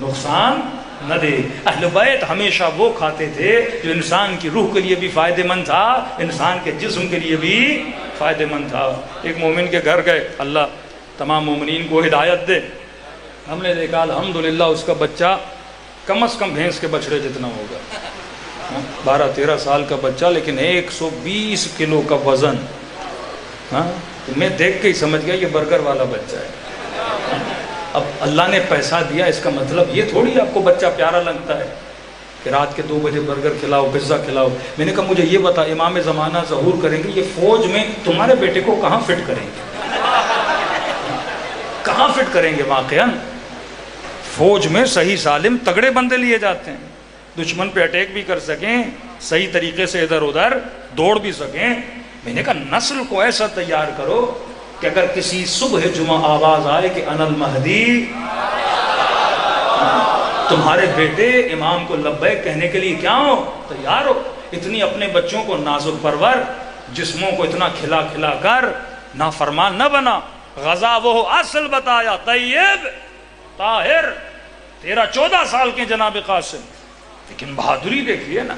نقصان نہ دے۔ اہل بیت ہمیشہ وہ کھاتے تھے جو انسان کی روح کے لیے بھی فائدہ مند تھا، انسان کے جسم کے لیے بھی فائدہ مند تھا۔ ایک مومن کے گھر گئے، اللہ تمام مومنین کو ہدایت دے۔ ہم نے دیکھا الحمدللہ اس کا بچہ کم از کم بھینس کے بچڑے جتنا ہوگا، 12-13 سال کا بچہ، لیکن 120 کلو کا وزن۔ ہاں میں دیکھ کے ہی سمجھ گیا یہ برگر والا بچہ ہے۔ اب اللہ نے پیسہ دیا، اس کا مطلب یہ تھوڑی آپ کو بچہ پیارا لگتا ہے کہ رات کے 2 بجے برگر کھلاؤ، پزا کھلاؤ۔ میں نے کہا مجھے یہ بتا، امام زمانہ ظہور کریں گے، یہ فوج میں تمہارے بیٹے کو کہاں فٹ کریں گے؟ کہاں فٹ کریں گے؟ واقعاً فوج میں صحیح سالم تگڑے بندے لیے جاتے ہیں، دشمن پہ اٹیک بھی کر سکیں، صحیح طریقے سے ادھر ادھر دوڑ بھی سکیں۔ میں نے کہا نسل کو ایسا تیار کرو کہ اگر کسی صبح جمعہ آواز آئے کہ انا المہدی، تمہارے بیٹے امام کو لبیک کہنے کے لیے کیا ہو؟ تیار ہو۔ اتنی اپنے بچوں کو نازک پرور، جسموں کو اتنا کھلا کھلا کر نافرمان نہ بنا۔ غذا وہ اصل بتایا، طیب طاہر۔ 13-14 سال کے جناب قاسم، لیکن بہادری دیکھیے نا،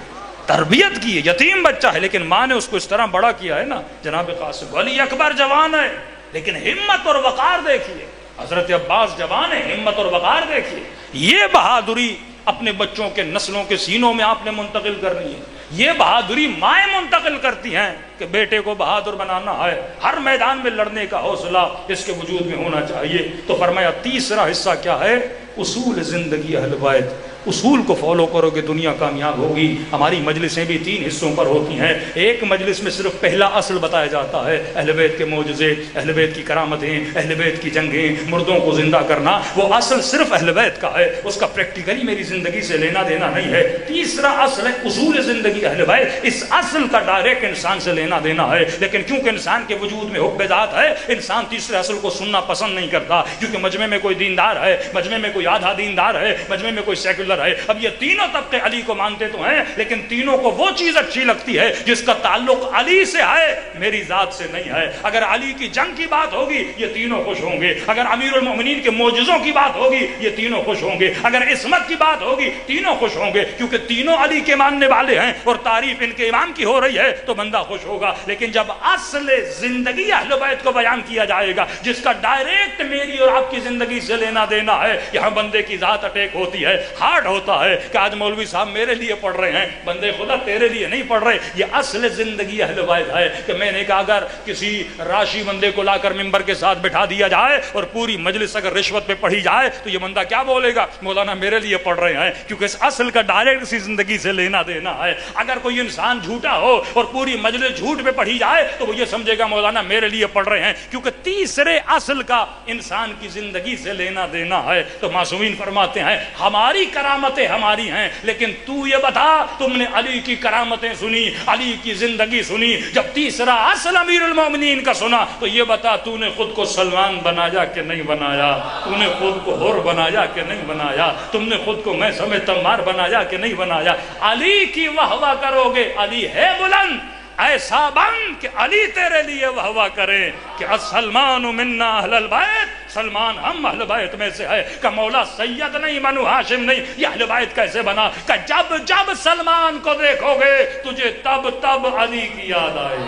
تربیت کی ہے، یتیم بچہ ہے لیکن ماں نے اس کو اس طرح بڑا کیا ہے نا۔ جناب قاسم ولی اکبر جوان ہے لیکن ہمت اور وقار دیکھیے، حضرت عباس جوان ہے، ہمت اور وقار دیکھیے۔ یہ بہادری اپنے بچوں کے نسلوں کے سینوں میں آپ نے منتقل کرنی ہے۔ یہ بہادری مائیں منتقل کرتی ہیں کہ بیٹے کو بہادر بنانا ہے، ہر میدان میں لڑنے کا حوصلہ اس کے وجود میں ہونا چاہیے۔ تو فرمایا تیسرا حصہ کیا ہے؟ اصول زندگی اہل بیت۔ اصول کو فالو کرو گے دنیا کامیاب ہوگی۔ ہماری مجلسیں بھی 3 حصوں پر ہوتی ہیں۔ ایک مجلس میں صرف پہلا اصل بتایا جاتا ہے، اہل بیت کے معجزے، اہل بیت کی کرامتیں، اہل بیت کی جنگیں، مردوں کو زندہ کرنا۔ وہ اصل صرف اہل بیت کا ہے، اس کا پریکٹیکلی میری زندگی سے لینا دینا نہیں ہے۔ تیسرا اصل ہے اصول زندگی اہل بیت۔ اس اصل کا ڈائریکٹ انسان سے لینا دینا ہے، لیکن کیونکہ انسان کے وجود میں حب ذات ہے، انسان تیسرے اصل کو سننا پسند نہیں کرتا، کیونکہ مجمع میں کوئی دیندار ہے، مجمع میں کوئی آدھا دیندار ہے، مجمع میں کوئی سیکولر ہے۔ اب یہ تینوں طبقے علی کو مانتے تو ہیں، لیکن تینوں کو وہ چیز اچھی لگتی ہے جس کا تعلق علی سے ہے، میری ذات سے نہیں ہے۔ اگر علی کی جنگ کی بات ہوگی یہ تینوں خوش ہوں گے، اگر امیر المومنین کے معجزوں کی بات ہوگی یہ تینوں خوش ہوں گے، اگر عصمت کی بات ہوگی تینوں خوش ہوں گے، کیونکہ تینوں علی کے ماننے والے ہیں اور تعریف ان کے امام کی ہو رہی ہے تو بندہ خوش ہوگا۔ لیکن جب اصل زندگی اہل بیت کو بیان کیا جائے گا، جس کا ڈائریکٹ میری اور آپ کی زندگی سے لینا دینا ہے، یہاں بندے کی ذات اٹیک ہوتی ہے، ہارڈ ہوتا ہے کہ آج مولوی صاحب میرے لیے پڑھ رہے ہیں، بندے خدا تیرے لیے نہیں پڑھ رہے. یہ اصل زندگی اہل بیت ہے کہ میں نے کہا اگر کسی راشی بندے کو لا کر ممبر کے ساتھ بٹھا دیا جائے اور پوری مجلس اگر رشوت پہ پڑھی جائے تو یہ بندہ کیا بولے گا؟ مولانا میرے لیے پڑھ رہے ہیں، کیونکہ اس اصل کا ڈائریکٹ سی زندگی سے لینا دینا ہے. اگر کوئی انسان جھوٹا ہو اور پوری مجلس جھوٹ پہ پڑھی جائے تو وہ یہ سمجھے گا مولانا میرے لیے پڑھ رہے ہیں، کیونکہ تیسرے اصل کا انسان کی زندگی سے لینا دینا ہے. تو معصومین فرماتے ہیں ہماری کرامتیں ہماری ہیں، لیکن تو یہ بتا تم نے علی کی کرامتیں سنی، علی کی زندگی سنی، جب تیسرا اصل امیر المومنین کا سنا تو یہ بتا تو نے خود کو سلمان بنایا کہ نہیں بنایا، تو نے خود کو حر بنایا کہ نہیں بنایا، تم نے خود کو میں سمجھ تمار بنایا کہ نہیں بنایا. علی کی واہ واہ کرو گے، علی ہے بلند، ایسا بن کہ علی تیرے لیے واہ واہ کرے کہ السلمان منا اہل البیت، سلمان ہم اہل بیت میں سے ہے. کہ مولا سید نہیں، بنو ہاشم نہیں، یہ اہل بیت کیسے بنا؟ کہ جب جب سلمان کو دیکھو گے تجھے تب تب علی کی یاد آئے.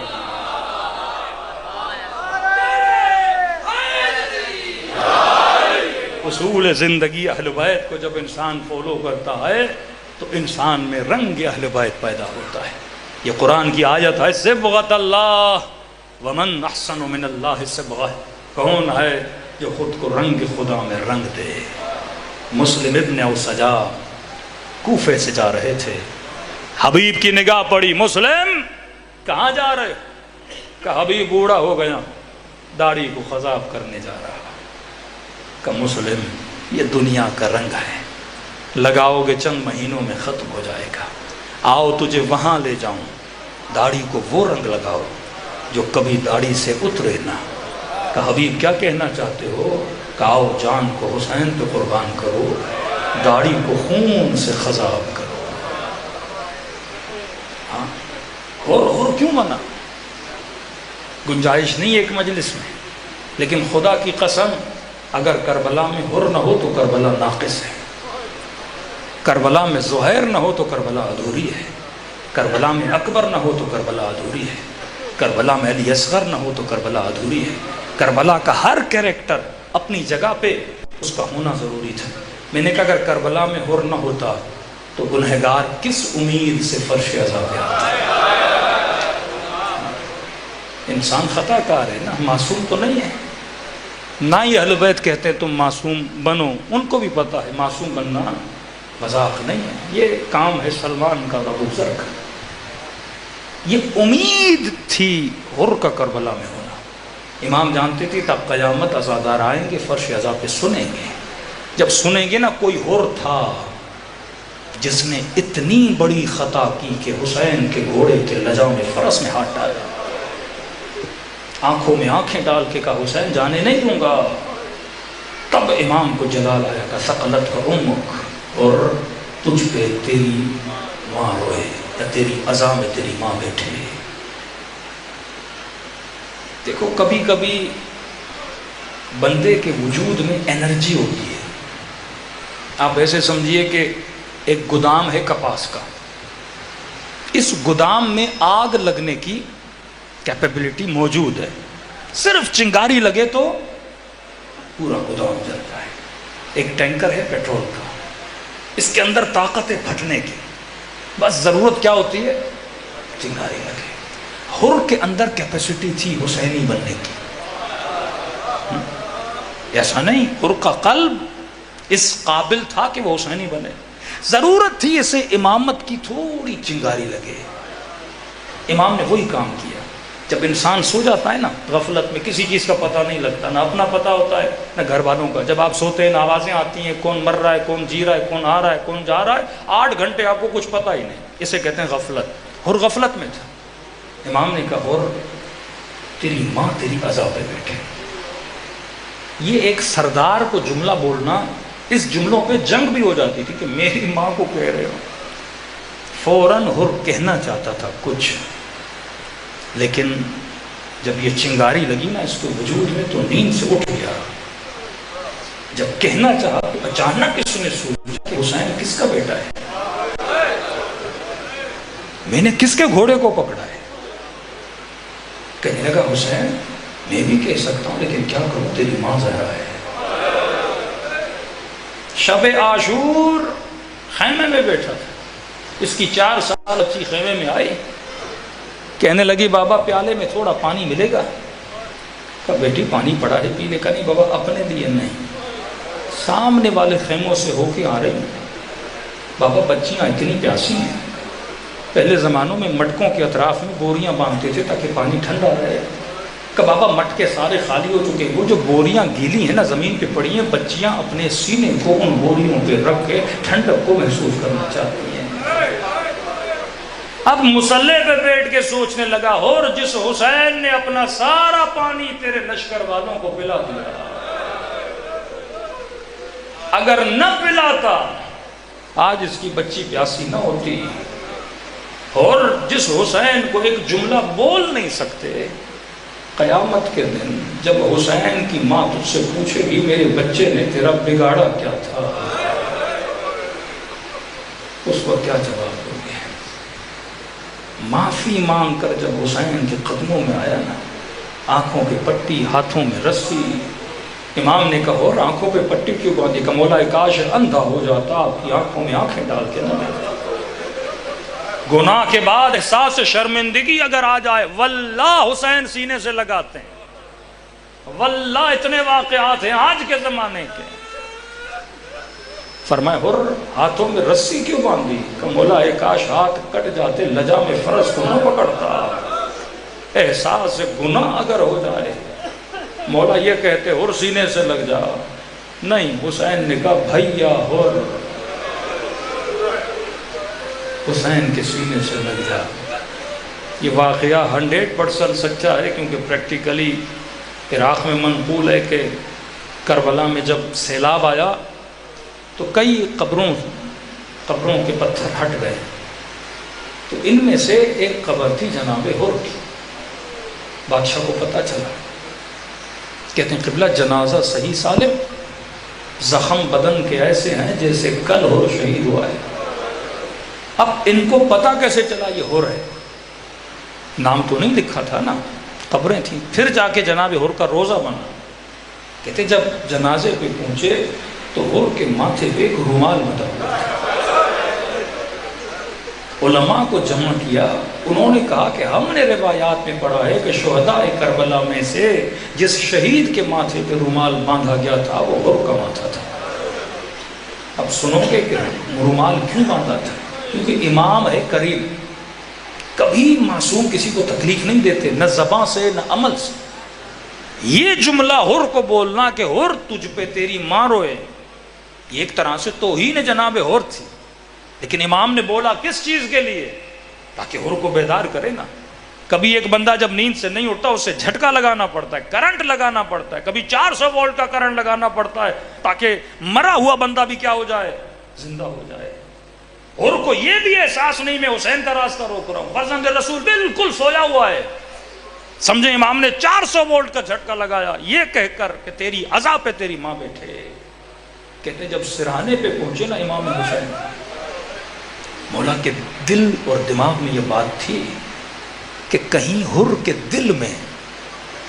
اصول زندگی اہل بیت کو جب انسان فالو کرتا ہے تو انسان میں رنگ اہل بیت پیدا ہوتا ہے. یہ قرآن کی آیت ہے صبغۃ اللہ ومن احسن من اللہ صبغہ، کون ہے جو خود کو رنگ خدا میں رنگ دے. مسلم ابن اوسجا کوفے سے جا رہے تھے، حبیب کی نگاہ پڑی. مسلم کہاں جا رہے؟ کہ حبیب بوڑھا ہو گیا، داڑھی کو خضاب کرنے جا رہا. کہ مسلم یہ دنیا کا رنگ ہے، لگاؤ گے چند مہینوں میں ختم ہو جائے گا. آؤ تجھے وہاں لے جاؤں، داڑھی کو وہ رنگ لگاؤ جو کبھی داڑھی سے اترے نہ. کہ حبیب کیا کہنا چاہتے ہو؟ کہ آؤ جان کو حسین پہ قربان کرو، داڑھی کو خون سے خضاب کرو. ہاں اور کیوں بنا؟ گنجائش نہیں ایک مجلس میں، لیکن خدا کی قسم اگر کربلا میں حر نہ ہو تو کربلا ناقص ہے، کربلا میں زہیر نہ ہو تو کربلا ادھوری ہے، کربلا میں اکبر نہ ہو تو کربلا ادھوری ہے، کربلا میں علی اصغر نہ ہو تو کربلا ادھوری ہے. کربلا کا ہر کیریکٹر اپنی جگہ پہ اس کا ہونا ضروری تھا. میں نے کہا اگر کربلا میں حر نہ ہوتا تو گنہگار کس امید سے فرش عذاب پہ آتا؟ انسان خطا کار ہے نا، معصوم تو نہیں ہے. نہ ہی اہل بیت کہتے تم معصوم بنو، ان کو بھی پتا ہے معصوم بننا مذاق نہیں ہے. یہ کام ہے سلمان کا، ابو ذر کا. یہ امید تھی حر کا کربلا میں ہونا. امام جانتے تھے تب قیامت عزادار آئیں گے، فرش عزا پہ سنیں گے. جب سنیں گے نا کوئی حر تھا جس نے اتنی بڑی خطا کی کہ حسین کے گھوڑے کے لجام فرس میں ہاتھ ڈالا، آنکھوں میں آنکھیں ڈال کے کہا حسین جانے نہیں دوں گا. تب امام کو جلال آیا کہ ثقلت کا امک، اور تجھ پہ تیری ماں روئے یا تیری عزا میں تیری ماں بیٹھے. دیکھو کبھی کبھی بندے کے وجود میں انرجی ہوتی ہے. آپ ایسے سمجھیے کہ ایک گودام ہے کپاس کا، اس گودام میں آگ لگنے کی کیپیبلٹی موجود ہے، صرف چنگاری لگے تو پورا گودام جلتا ہے. ایک ٹینکر ہے پیٹرول کا، اس کے اندر طاقت ہے پھٹنے کی، بس ضرورت کیا ہوتی ہے؟ چنگاری لگے. حر کے اندر کیپیسٹی تھی حسینی بننے کی. ایسا نہیں، حر کا قلب اس قابل تھا کہ وہ حسینی بنے. ضرورت تھی اسے امامت کی تھوڑی چنگاری لگے. امام نے وہی کام کیا. جب انسان سو جاتا ہے نا غفلت میں، کسی چیز کا پتہ نہیں لگتا، نہ اپنا پتہ ہوتا ہے نہ گھر والوں کا. جب آپ سوتے ہیں آوازیں آتی ہیں، کون مر رہا ہے، کون جی رہا ہے، کون آ رہا ہے، کون جا رہا ہے، 8 گھنٹے آپ کو کچھ پتہ ہی نہیں. اسے کہتے ہیں غفلت. حر غفلت میں تھا. امام نے کہا حر تیری ماں تیری عزا پہ بیٹھے. یہ ایک سردار کو جملہ بولنا، اس جملوں پہ جنگ بھی ہو جاتی تھی کہ میری ماں کو کہہ رہے ہو. فوراً حر کہنا چاہتا تھا کچھ، لیکن جب یہ چنگاری لگی نا اس کے وجود میں تو نیند سے اٹھ گیا. جب کہنا چاہا تو اچانک اس نے سوچا کہ حسین کس کا بیٹا ہے، میں نے کس کے گھوڑے کو پکڑا ہے. کہنے لگا حسین میں بھی کہہ سکتا ہوں لیکن کیا کروں، تیری ماں زہرا ہے. شب عاشور خیمے میں بیٹھا تھا، اس کی 4 سال بچی خیمے میں آئی، کہنے لگی بابا پیالے میں تھوڑا پانی ملے گا؟ کہا بیٹی پانی پڑا ہے پینے کا نہیں بابا، اپنے لیے نہیں، سامنے والے خیموں سے ہو کے آ رہی ہیں بابا، بچیاں اتنی پیاسی ہیں۔ پہلے زمانوں میں مٹکوں کے اطراف میں بوریاں باندھتے تھے تاکہ پانی ٹھنڈا رہے۔ کہ بابا مٹکے سارے خالی ہو چکے ہیں، وہ جو بوریاں گیلی ہیں نا زمین پہ پڑی ہیں، بچیاں اپنے سینے کو ان بوریوں پہ رکھ کے ٹھنڈک کو محسوس کرنا چاہتی ہیں۔ اب مصلے پہ بیٹھ کے سوچنے لگا، اور جس حسین نے اپنا سارا پانی تیرے لشکر والوں کو پلا دیا، اگر نہ پلاتا آج اس کی بچی پیاسی نہ ہوتی۔ اور جس حسین کو ایک جملہ بول نہیں سکتے، قیامت کے دن جب حسین کی ماں تجھ سے پوچھے گی میرے بچے نے تیرا بگاڑا کیا تھا، اس کو کیا جواب دو گے؟ معافی مانگ کر جب حسین کے قدموں میں آیا نا، آنکھوں پہ پٹی ہاتھوں میں رسی، امام نے کہا اور آنکھوں پہ پٹی کیوں باندھی؟ کہ مولا کاش اندھا ہو جاتا، آپ کی آنکھوں میں آنکھیں ڈال کے نہ دیتا۔ گناہ کے بعد احساس شرمندگی اگر آ جائے، واللہ حسین سینے سے لگاتے ہیں، واللہ اتنے واقعات ہیں آج کے زمانے کے۔ فرمائے اور ہاتھوں میں رسی کیوں باندھی؟ کہ مولا کاش ہاتھ کٹ جاتے، لجا میں فرس کو نہ پکڑتا۔ احساس گناہ اگر ہو جائے، مولا یہ کہتے اور سینے سے لگ جا، نہیں، حسین نے کہا بھیا اور حسین کے سینے سے لگ جا۔ یہ واقعہ 100% سچا ہے، کیونکہ پریکٹیکلی عراق میں منقول ہے کہ کربلا میں جب سیلاب آیا تو کئی قبروں کے پتھر ہٹ گئے، تو ان میں سے ایک قبر تھی جناب حر کی۔ بادشاہ کو پتہ چلا، کہتے ہیں قبلہ جنازہ صحیح سالم، زخم بدن کے ایسے ہیں جیسے کل حر شہید ہوا ہے۔ اب ان کو پتہ کیسے چلا یہ حر ہے؟ نام تو نہیں لکھا تھا نا، قبریں تھیں۔ پھر جا کے جناب حر کا روزہ بنا، کہتے جب جنازے پہ پہنچے تو حر کے ماتھے پہ ایک رومال بندھا ہوا تھا۔ علماء کو جمع کیا، انہوں نے کہا کہ ہم نے روایات میں پڑھا ہے کہ شہداء کربلا میں سے جس شہید کے ماتھے پہ رومال باندھا گیا تھا وہ حر کا ماتھا تھا۔ اب سنو گے کہ رومال کیوں باندھا تھا؟ کیونکہ امام ہے کریم، کبھی معصوم کسی کو تکلیف نہیں دیتے، نہ زبان سے نہ عمل سے۔ یہ جملہ حر کو بولنا کہ حر تجھ پہ تیری ماں روئے، یہ ایک طرح سے توہین جناب حر تھی، لیکن امام نے بولا کس چیز کے لیے؟ تاکہ حر کو بیدار کرے نا۔ کبھی ایک بندہ جب نیند سے نہیں اٹھتا اسے جھٹکا لگانا پڑتا ہے، کرنٹ لگانا پڑتا ہے، کبھی 400 وولٹ کا کرنٹ لگانا پڑتا ہے تاکہ مرا ہوا بندہ بھی کیا ہو جائے؟ زندہ ہو جائے۔ حر کو یہ بھی احساس نہیں میں حسین کا راستہ روک رہا ہوں، فرزند رسول بالکل سویا ہوا ہے، سمجھے امام نے 400 وولٹ کا جھٹکا لگایا یہ کہہ کر کہ تیری عزا پہ تیری ماں بیٹھے۔ کہتے جب سرہانے پہ پہنچے نا امام حسین، مولا کے دل اور دماغ میں یہ بات تھی کہ کہیں حر کے دل میں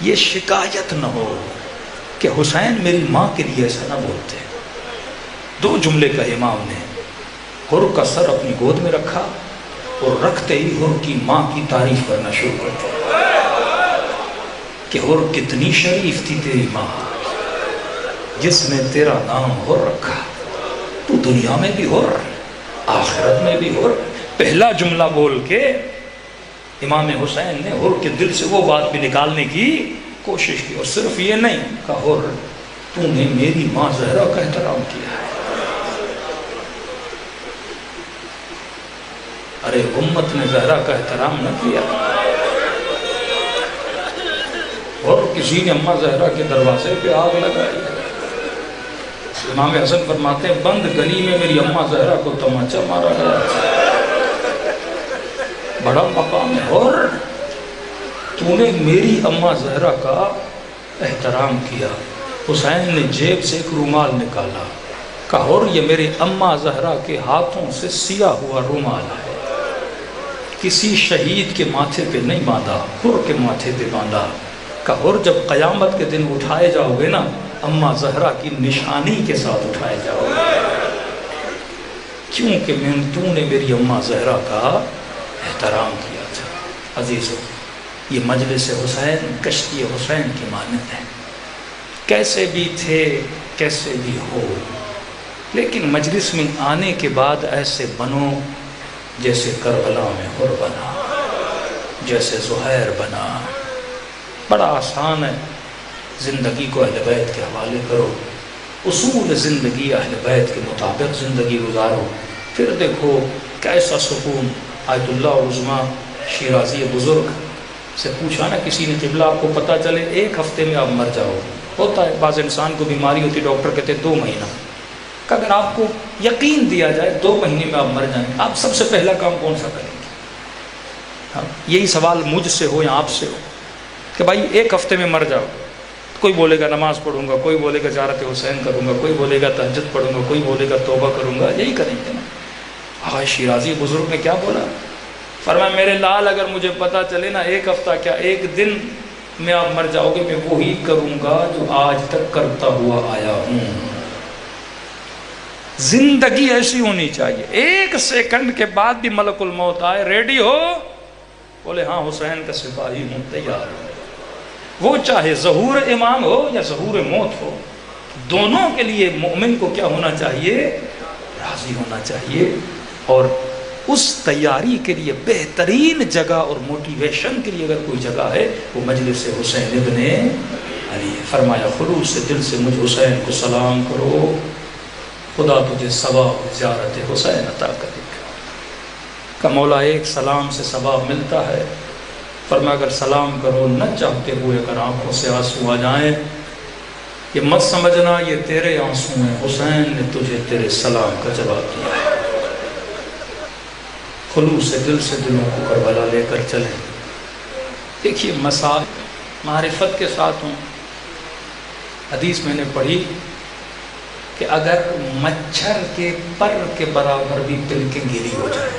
یہ شکایت نہ ہو کہ حسین میری ماں کے لیے ایسا نہ بولتے۔ 2 جملے کہے امام نے، حر کا سر اپنی گود میں رکھا اور رکھتے ہی حر کی ماں کی تعریف کرنا شروع کر دیا کہ حر کتنی شریف تھی تیری ماں جس نے تیرا نام حر رکھا، تو دنیا میں بھی حر آخرت میں بھی حر۔ پہلا جملہ بول کے امام حسین نے حر کے دل سے وہ بات بھی نکالنے کی کوشش کی، اور صرف یہ نہیں کہا حر تو نے میری ماں زہرا کا احترام کیا ہے۔ ارے امت نے زہرا کا احترام نہ کیا، اور کسی نے اماں زہرا کے دروازے پہ آگ لگائی۔ امام حسن فرماتے ہیں بند گلی میں میری اماں زہرا کو تماچا مارا گیا، بڑا مقام ہے، اور تو نے میری اماں زہرا کا احترام کیا۔ حسین نے جیب سے ایک رومال نکالا، کہا اور یہ میرے اماں زہرا کے ہاتھوں سے سیا ہوا رومال ہے، کسی شہید کے ماتھے پہ نہیں باندھا، حر کے ماتھے پہ باندھا۔ کہا اور جب قیامت کے دن اٹھائے جاؤ گے نا، اماں زہرا کی نشانی کے ساتھ اٹھائے جاؤ گے۔ کیونکہ تو نے میری اماں زہرا کا احترام کیا تھا۔ عزیزو، یہ مجلس حسین کشتی حسین کی مانند ہے، کیسے بھی تھے کیسے بھی ہو، لیکن مجلس میں آنے کے بعد ایسے بنو جیسے کربلا میں حر بنا، جیسے زہیر بنا۔ بڑا آسان ہے، زندگی کو اہل بیت کے حوالے کرو، اصول زندگی اہل بیت کے مطابق زندگی گزارو، پھر دیکھو کیسا سکون۔ آیت اللہ عظمیٰ شیرازی بزرگ سے پوچھا نا کسی نے، قبلہ آپ کو پتہ چلے 1 ہفتے میں آپ مر جاؤ، ہوتا ہے بعض انسان کو بیماری ہوتی، ڈاکٹر کہتے 2 مہینہ، کہ اگر آپ کو یقین دیا جائے 2 مہینے میں آپ مر جائیں، آپ سب سے پہلا کام کون سا کریں گے؟ ہاں، یہی سوال مجھ سے ہو یا آپ سے ہو کہ بھائی 1 ہفتے میں مر جاؤ، کوئی بولے گا نماز پڑھوں گا، کوئی بولے گا زیارت حسین کروں گا، کوئی بولے گا تہجد پڑھوں گا، کوئی بولے گا توبہ کروں گا، یہی کریں گے نا۔ آقا شیرازی بزرگ نے کیا بولا؟ فرمایا میرے لال اگر مجھے پتہ چلے نا 1 ہفتہ کیا 1 دن میں آپ مر جاؤ گے، میں وہی کروں گا جو آج تک کرتا ہوا آیا ہوں۔ زندگی ایسی ہونی چاہیے، 1 سیکنڈ کے بعد بھی ملک الموت آئے، ریڈی ہو؟ بولے ہاں حسین کا سپاہی ہوں، تیار ہوں۔ وہ چاہے ظہور امام ہو یا ظہور موت ہو، دونوں کے لیے مومن کو کیا ہونا چاہیے؟ راضی ہونا چاہیے۔ اور اس تیاری کے لیے بہترین جگہ اور موٹیویشن کے لیے اگر کوئی جگہ ہے وہ مجلس حسین ابن علی۔ فرمایا خلوص سے دل سے مجھ حسین کو سلام کرو، خدا تجھے ثواب زیارت حسین عطا کرے گا۔ کہ مولا ایک سلام سے ثواب ملتا ہے، فرمایا اگر سلام کرو نہ چاہتے ہوئے اگر آنکھوں سے آنسو آ جائیں، یہ مت سمجھنا یہ تیرے آنسو ہیں، حسین نے تجھے تیرے سلام کا جواب دیا ہے۔ خلوص سے دل سے دلوں کو کربلا لے کر چلیں۔ دیکھیے مسائل معرفت کے ساتھ ہوں۔ حدیث میں نے پڑھی کہ اگر مچھر کے پر کے برابر بھی پلکیں گیلی ہو جائیں،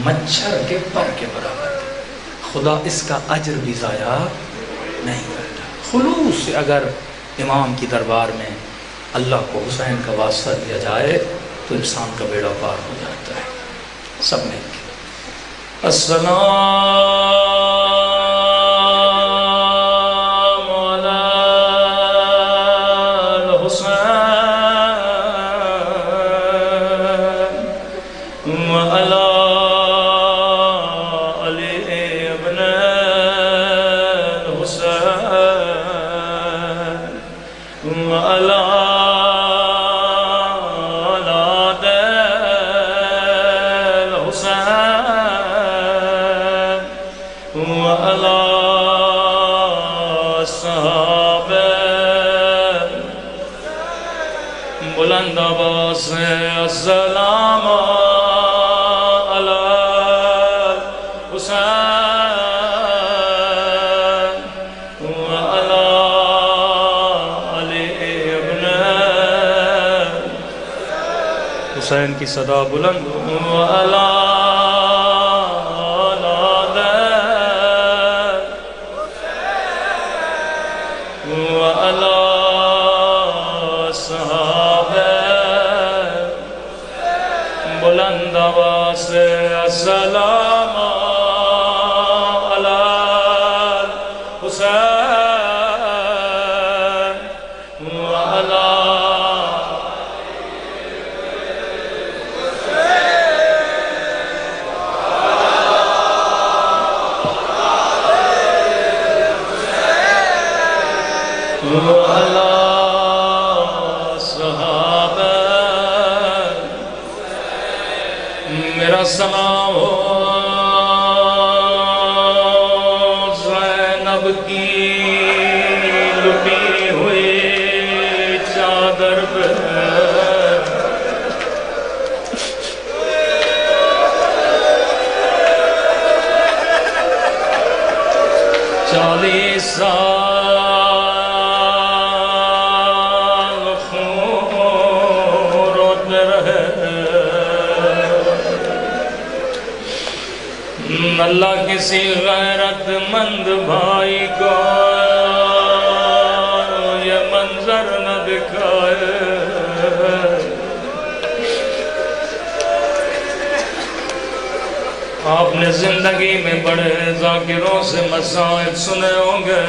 مچھر کے پر کے برابر، خدا اس کا اجر بھی ضائع نہیں کرتا۔ خلوص سے اگر امام کی دربار میں اللہ کو حسین کا واسطہ دیا جائے تو انسان کا بیڑا پار ہو جاتا ہے۔ سب نے السلام علی الحسین وعلی علی ابن الحسین وعلی بلند آواز سے السلام علی حسین وعلی علی ابن حسین کی صدا بلند وعلی بلند آواز سے السلام علی حسین وعلی وعلی صحابہ میرا سلام ہو زینب کی لٹی ہوئی چادر پہ، چالیس سال خون روتے رہے، اللہ کسی غیرت مند بھائی کو یہ منظر نہ دکھائے۔ آپ نے زندگی میں بڑے ذاکروں سے مسائل سنے ہوں گے،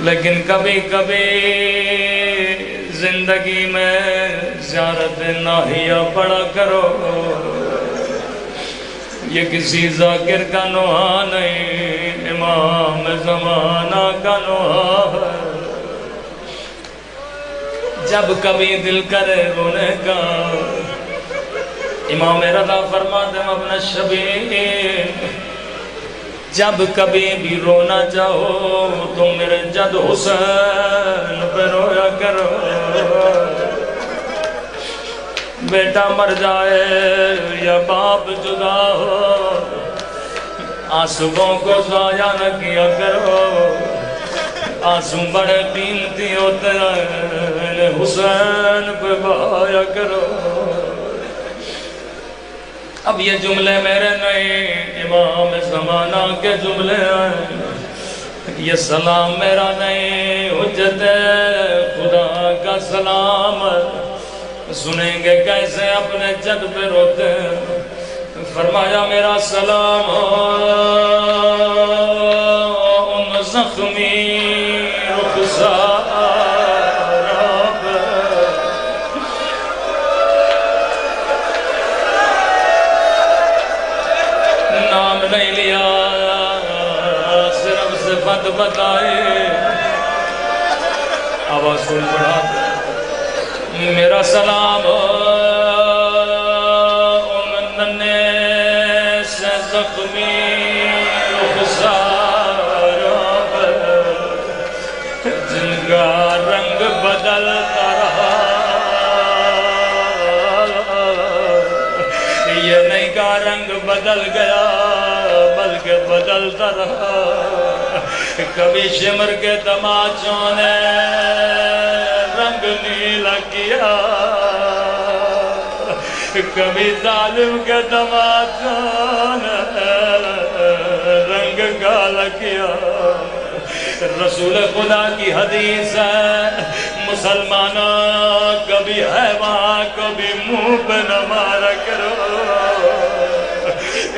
لیکن کبھی کبھی زندگی میں زیارت ناہیہ پڑھا کرو، یہ کسی ذاکر کا نوحہ نہیں، امام زمانہ کا نوحہ ہے۔ جب کبھی دل کرے رونے کا، امام رضا فرماتے ہیں اپنا شبیر، جب کبھی بھی رونا چاہو تو میرے جد حسین پہ رویا کرو۔ بیٹا مر جائے یا باپ جدا ہو، آنسوؤں کو ضائع نہ کیا کرو، آنسو بڑے قیمتی ہوتے ہیں، حسین پہ بہایا کرو۔ اب یہ جملے میرے نہیں، امام زمانہ کے جملے ہیں، یہ سلام میرا نہیں، حجت خدا کا سلام۔ سنیں گے کیسے اپنے جد پہ روتے ہیں، فرمایا میرا سلام ان زخمی رخسارہ پہ، نام نہیں لیا، صرف صفت بتائے، آواز سن پڑھا، میرا سلام ان ننے سے زخمی رخساروں پر، جن کا رنگ بدلتا رہا، یہ نہیں کا رنگ بدل گیا بلکہ بدلتا رہا۔ کبھی شمر کے تماچوں نے رنگ نیلا کیا، کبھی ظالم کے تماچوں نے رنگ کالا کیا۔ رسول خدا کی حدیث ہے، مسلمانوں کبھی حیوان کو بھی منہ پہ نہ مارا کرو۔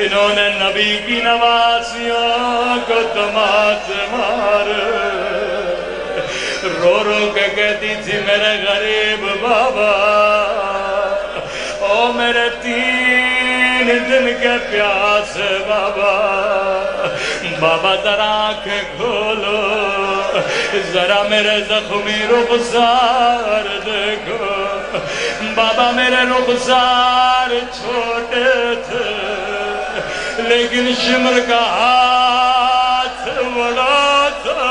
انہوں نے نبی کی نواسیوں کو تماچ مار، رو رو کے کہتی تھی میرے غریب بابا، او میرے 3 دن کے پیاس بابا، بابا ذرا آنکھیں کھولو، ذرا میرے زخمی رخسار دیکھو۔ بابا میرے رخسار چھوٹے تھے لیکن شمر کا ہاتھ بڑا تھا۔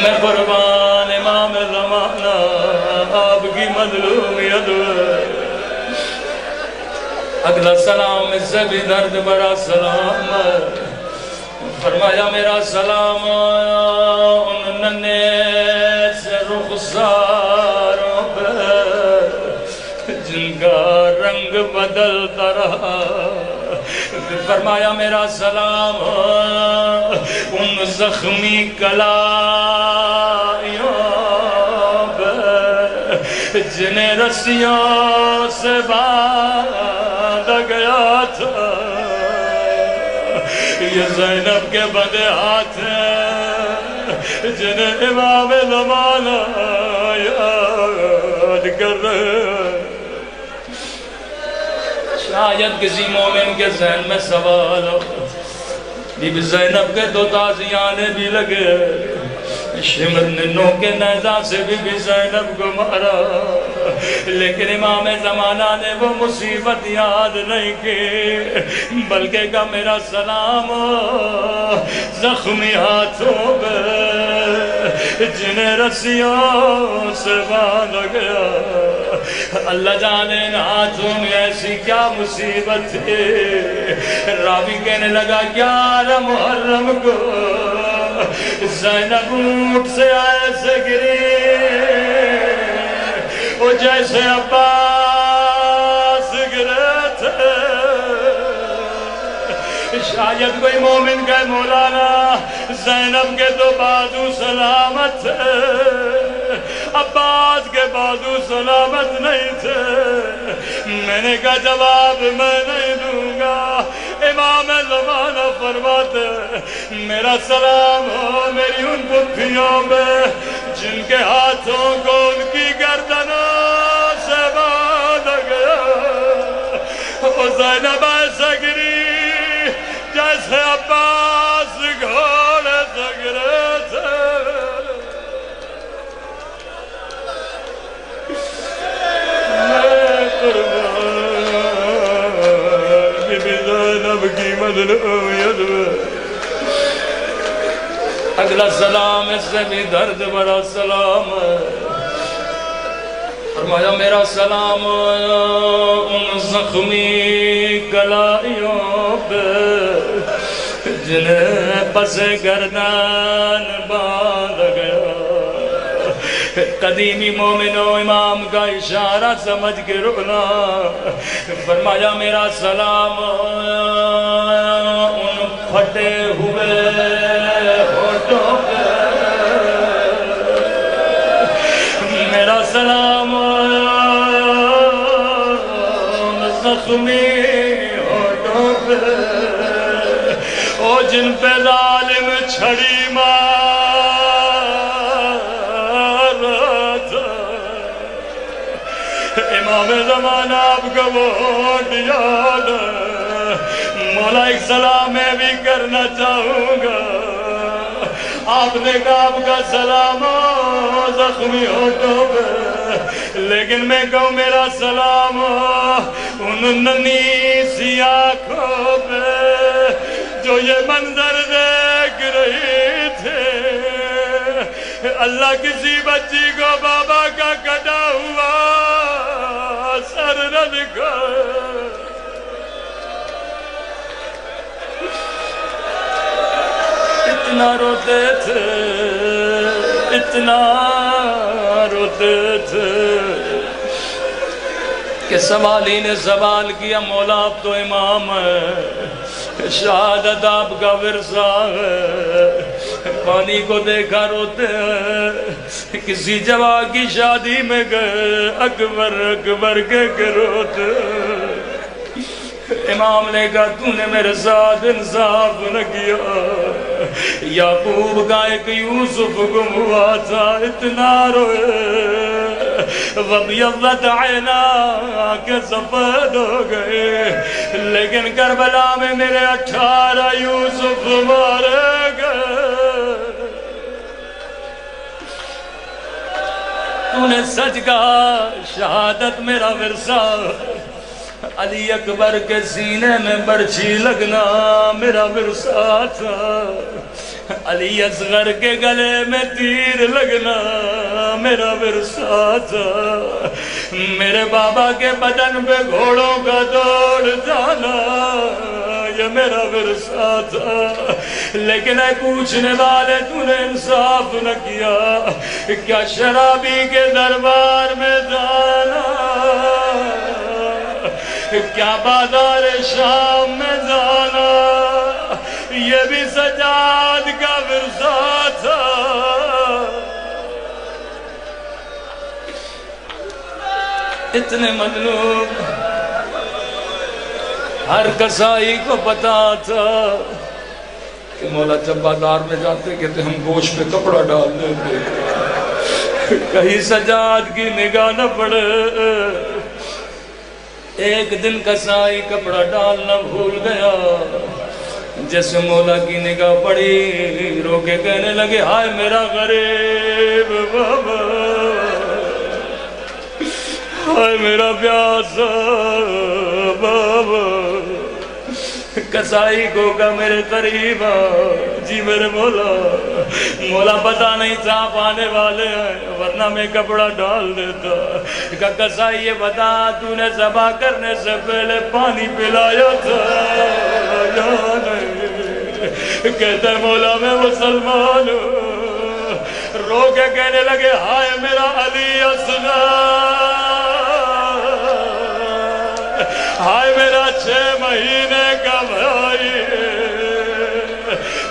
میں قربان امام زمانہ آپ کی مظلومیت، اگلا سلام اس سے بھی درد بڑا سلام، فرمایا میرا سلام ان ننے سے رخساروں پہ، جن کا رنگ بدلتا رہا۔ فرمایا میرا سلام ان زخمی کلائیوں پہ، جنہیں رسیوں سے باندھا گیا تھا۔ یہ زینب کے بندے ہاتھ ہیں جنہیں امام زمانہ یاد کر رہے ہیں۔ شاید کسی مومن کے ذہن میں سوال ہو، بی بی زینب کے 2 تازیانے بھی لگے، شمر نے نوکے نیزہ سے بی بی زینب کو مارا، لیکن امام زمانہ نے وہ مصیبت یاد نہیں کی، بلکہ کہا میرا سلام زخمی ہاتھوں پہ جنہیں رسیوں سے باندھا گیا۔ اللہ جانے ان ہاتھوں میں ایسی کیا مصیبت تھی۔ راوی کہنے لگا 11 محرم کو زینب اونٹ سے ایسے گری وہ جیسے عباس گرے تھے۔ شاید کوئی مومن کہے مولانا زینب کے تو بازو سلامت ہے، عباس کے بازو سلامت نہیں تھے۔ میں نے کہا جواب میں نہیں دوں گا۔ امام زمانہ فرماتے میرا سلام ہو میری ان پتھیوں پہ جن کے ہاتھوں کو ان کی گردنوں سے باندھا گیا۔ وہ زینب ایسے گری جیسے عباس گھوڑے سے گرے تھے۔ میں قربان بی بی زینب کی مظلومیت میں۔ اگلا سلام اس سے بھی درد بڑا سلام ہے۔ فرمایا میرا سلام ان زخمی کلائیوں پہ جنہیں پس گردن باندھ گیا۔ قدیمی مومنوں امام کا اشارہ سمجھ کے رکنا۔ فرمایا میرا سلام ان پھٹے ہوئے ہونٹوں پہ، میرا سلام زخمی ہونٹوں پہ، او جن پہ ظالم چھڑی مار رہا تھا۔ امام زمانہ آپ کا وہ ہونٹ یاد ہے۔ مولا ایک سلام میں بھی کرنا چاہوں گا۔ آپ نے کہا آپ کا سلام زخمی ہونٹوں پہ، لیکن میں کہوں میرا سلام ان ننھی سی آنکھوں پہ جو یہ منظر دیکھ رہی تھے۔ اللہ کسی بچی کو بابا کا کٹا ہوا سر نہ دکھائے۔ اتنا روتے تھے، اتنا روتے تھے کہ سوالی نے سوال کیا مولا اب تو امام ہے، شہادت آپ کا ورثہ ہے، پانی کو دیکھا روتے ہیں، کسی جوان کی شادی میں گئے اکبر اکبر کے روتے ہیں۔ امام نے کہا تو نے میرے ساتھ انصاف نہ کیا، یعقوب کا ایک یوسف گم ہوا تھا، اتنا روئے وَبْيَضَّتْ عَيْنَا کے سفید ہو گئے، لیکن کربلا میں میرے 18 یوسف مارے گئے۔ تو نے سچ کہا شہادت میرا ورثہ، علی اکبر کے سینے میں برچھی لگنا میرا ورثہ تھا، علی اصغر کے گلے میں تیر لگنا میرا ورثہ تھا، میرے بابا کے بدن پہ گھوڑوں کا دوڑ جانا یہ میرا ورثہ تھا۔ لیکن اے پوچھنے والے تو نے انصاف نہ کیا، کیا شرابی کے دربار میں جانا، کیا بازار شام میں جانا یہ بھی سجاد کا ورثہ تھا۔ اتنے مظلوم ہر کسائی کو پتا تھا کہ مولا جب بازار میں جاتے کہتے ہم گوشت پہ کپڑا ڈال دیتے، کہیں سجاد کی نگاہ نہ پڑے۔ ایک دن کسائی کپڑا ڈالنا بھول گیا، جیسے مولا کی نگاہ پڑی رو کے کہنے لگے ہائے میرا غریب بابا، ہائے میرا پیاسا بابا۔ کسائی کو کہا میرے قریب جی میرے مولا، مولا پتا نہیں تھا آپ آنے والے ہیں ورنہ میں کپڑا ڈال دیتا۔ کہا کسائی یہ بتا تو نے ذبح کرنے سے پہلے پانی پلایا تھا یا نہیں؟ کہتا ہے مولا میں مسلمان ہوں۔ رو کے کہنے لگے ہائے میرا علی اصغر، ہائے میرا 6 مہینے کا بھائی،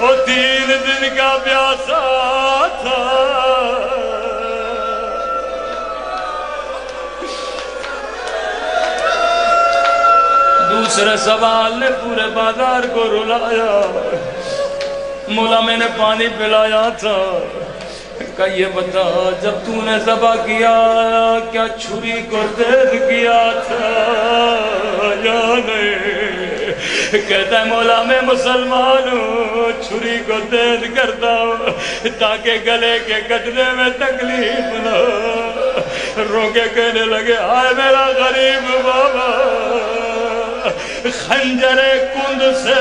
وہ 3 دن کا پیاسا تھا۔ دوسرے سوال نے پورے بازار کو رلایا. مولا میں نے پانی پلایا تھا کہ یہ بتا جب تو نے ذبح کیا کیا چھری کو تیز کیا تھا یا نہیں؟ کہتا ہے مولا میں مسلمان ہوں، چھری کو تیز کرتا ہوں تاکہ گلے کے کٹنے میں تکلیف نہ ہو. رو کے کہنے لگے ہائے میرا غریب بابا، خنجر کند سے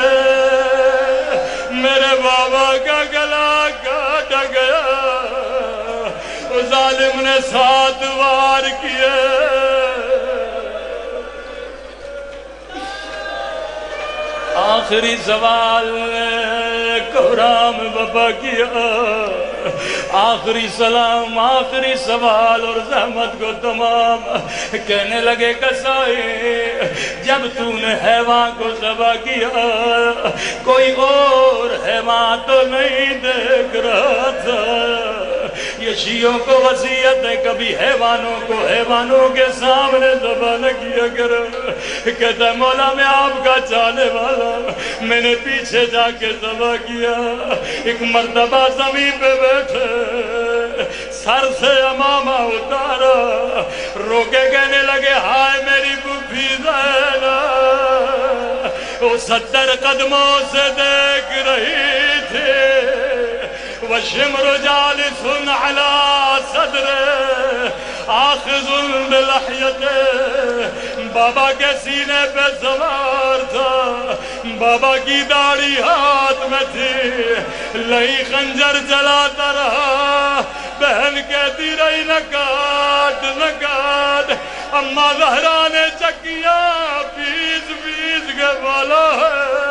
میرے بابا کا گلا کاٹ گیا، ظالم نے 7 وار کیے. آخری سوال قرآن بابا کیا، آخری سلام، آخری سوال اور زحمت کو تمام. کہنے لگے قصائی جب تو نے حیوان کو ذبح کیا کوئی اور حیوان تو نہیں دیکھ رہا تھا؟ یہ شیعوں کو وصیت ہے کبھی حیوانوں کو حیوانوں کے سامنے ذبح نہ کیا کرو. کہتا ہے مولا میں آپ کا چاہنے والا، میں نے پیچھے جا کے ذبح کیا. ایک مرتبہ زمین پہ بیٹھے سر سے امامہ اتارا، رو کے کہنے لگے ہائے میری پھوپھی زینب، وہ 70 قدموں سے دیکھ رہی تھی. وَالشِّمْرُ جَالِسٌ عَلَى صَدْرِهِ آخذ بِلَحْيَتِهِ، بابا کے سینے پہ سوار تھا، بابا کی داڑھی ہاتھ میں تھی، لئی خنجر جلاتا رہا. بہن کہتی رہی نہ کاٹ نہ کاٹ. اماں زہرا نے چکیاں پیس پیس کے بولا ہے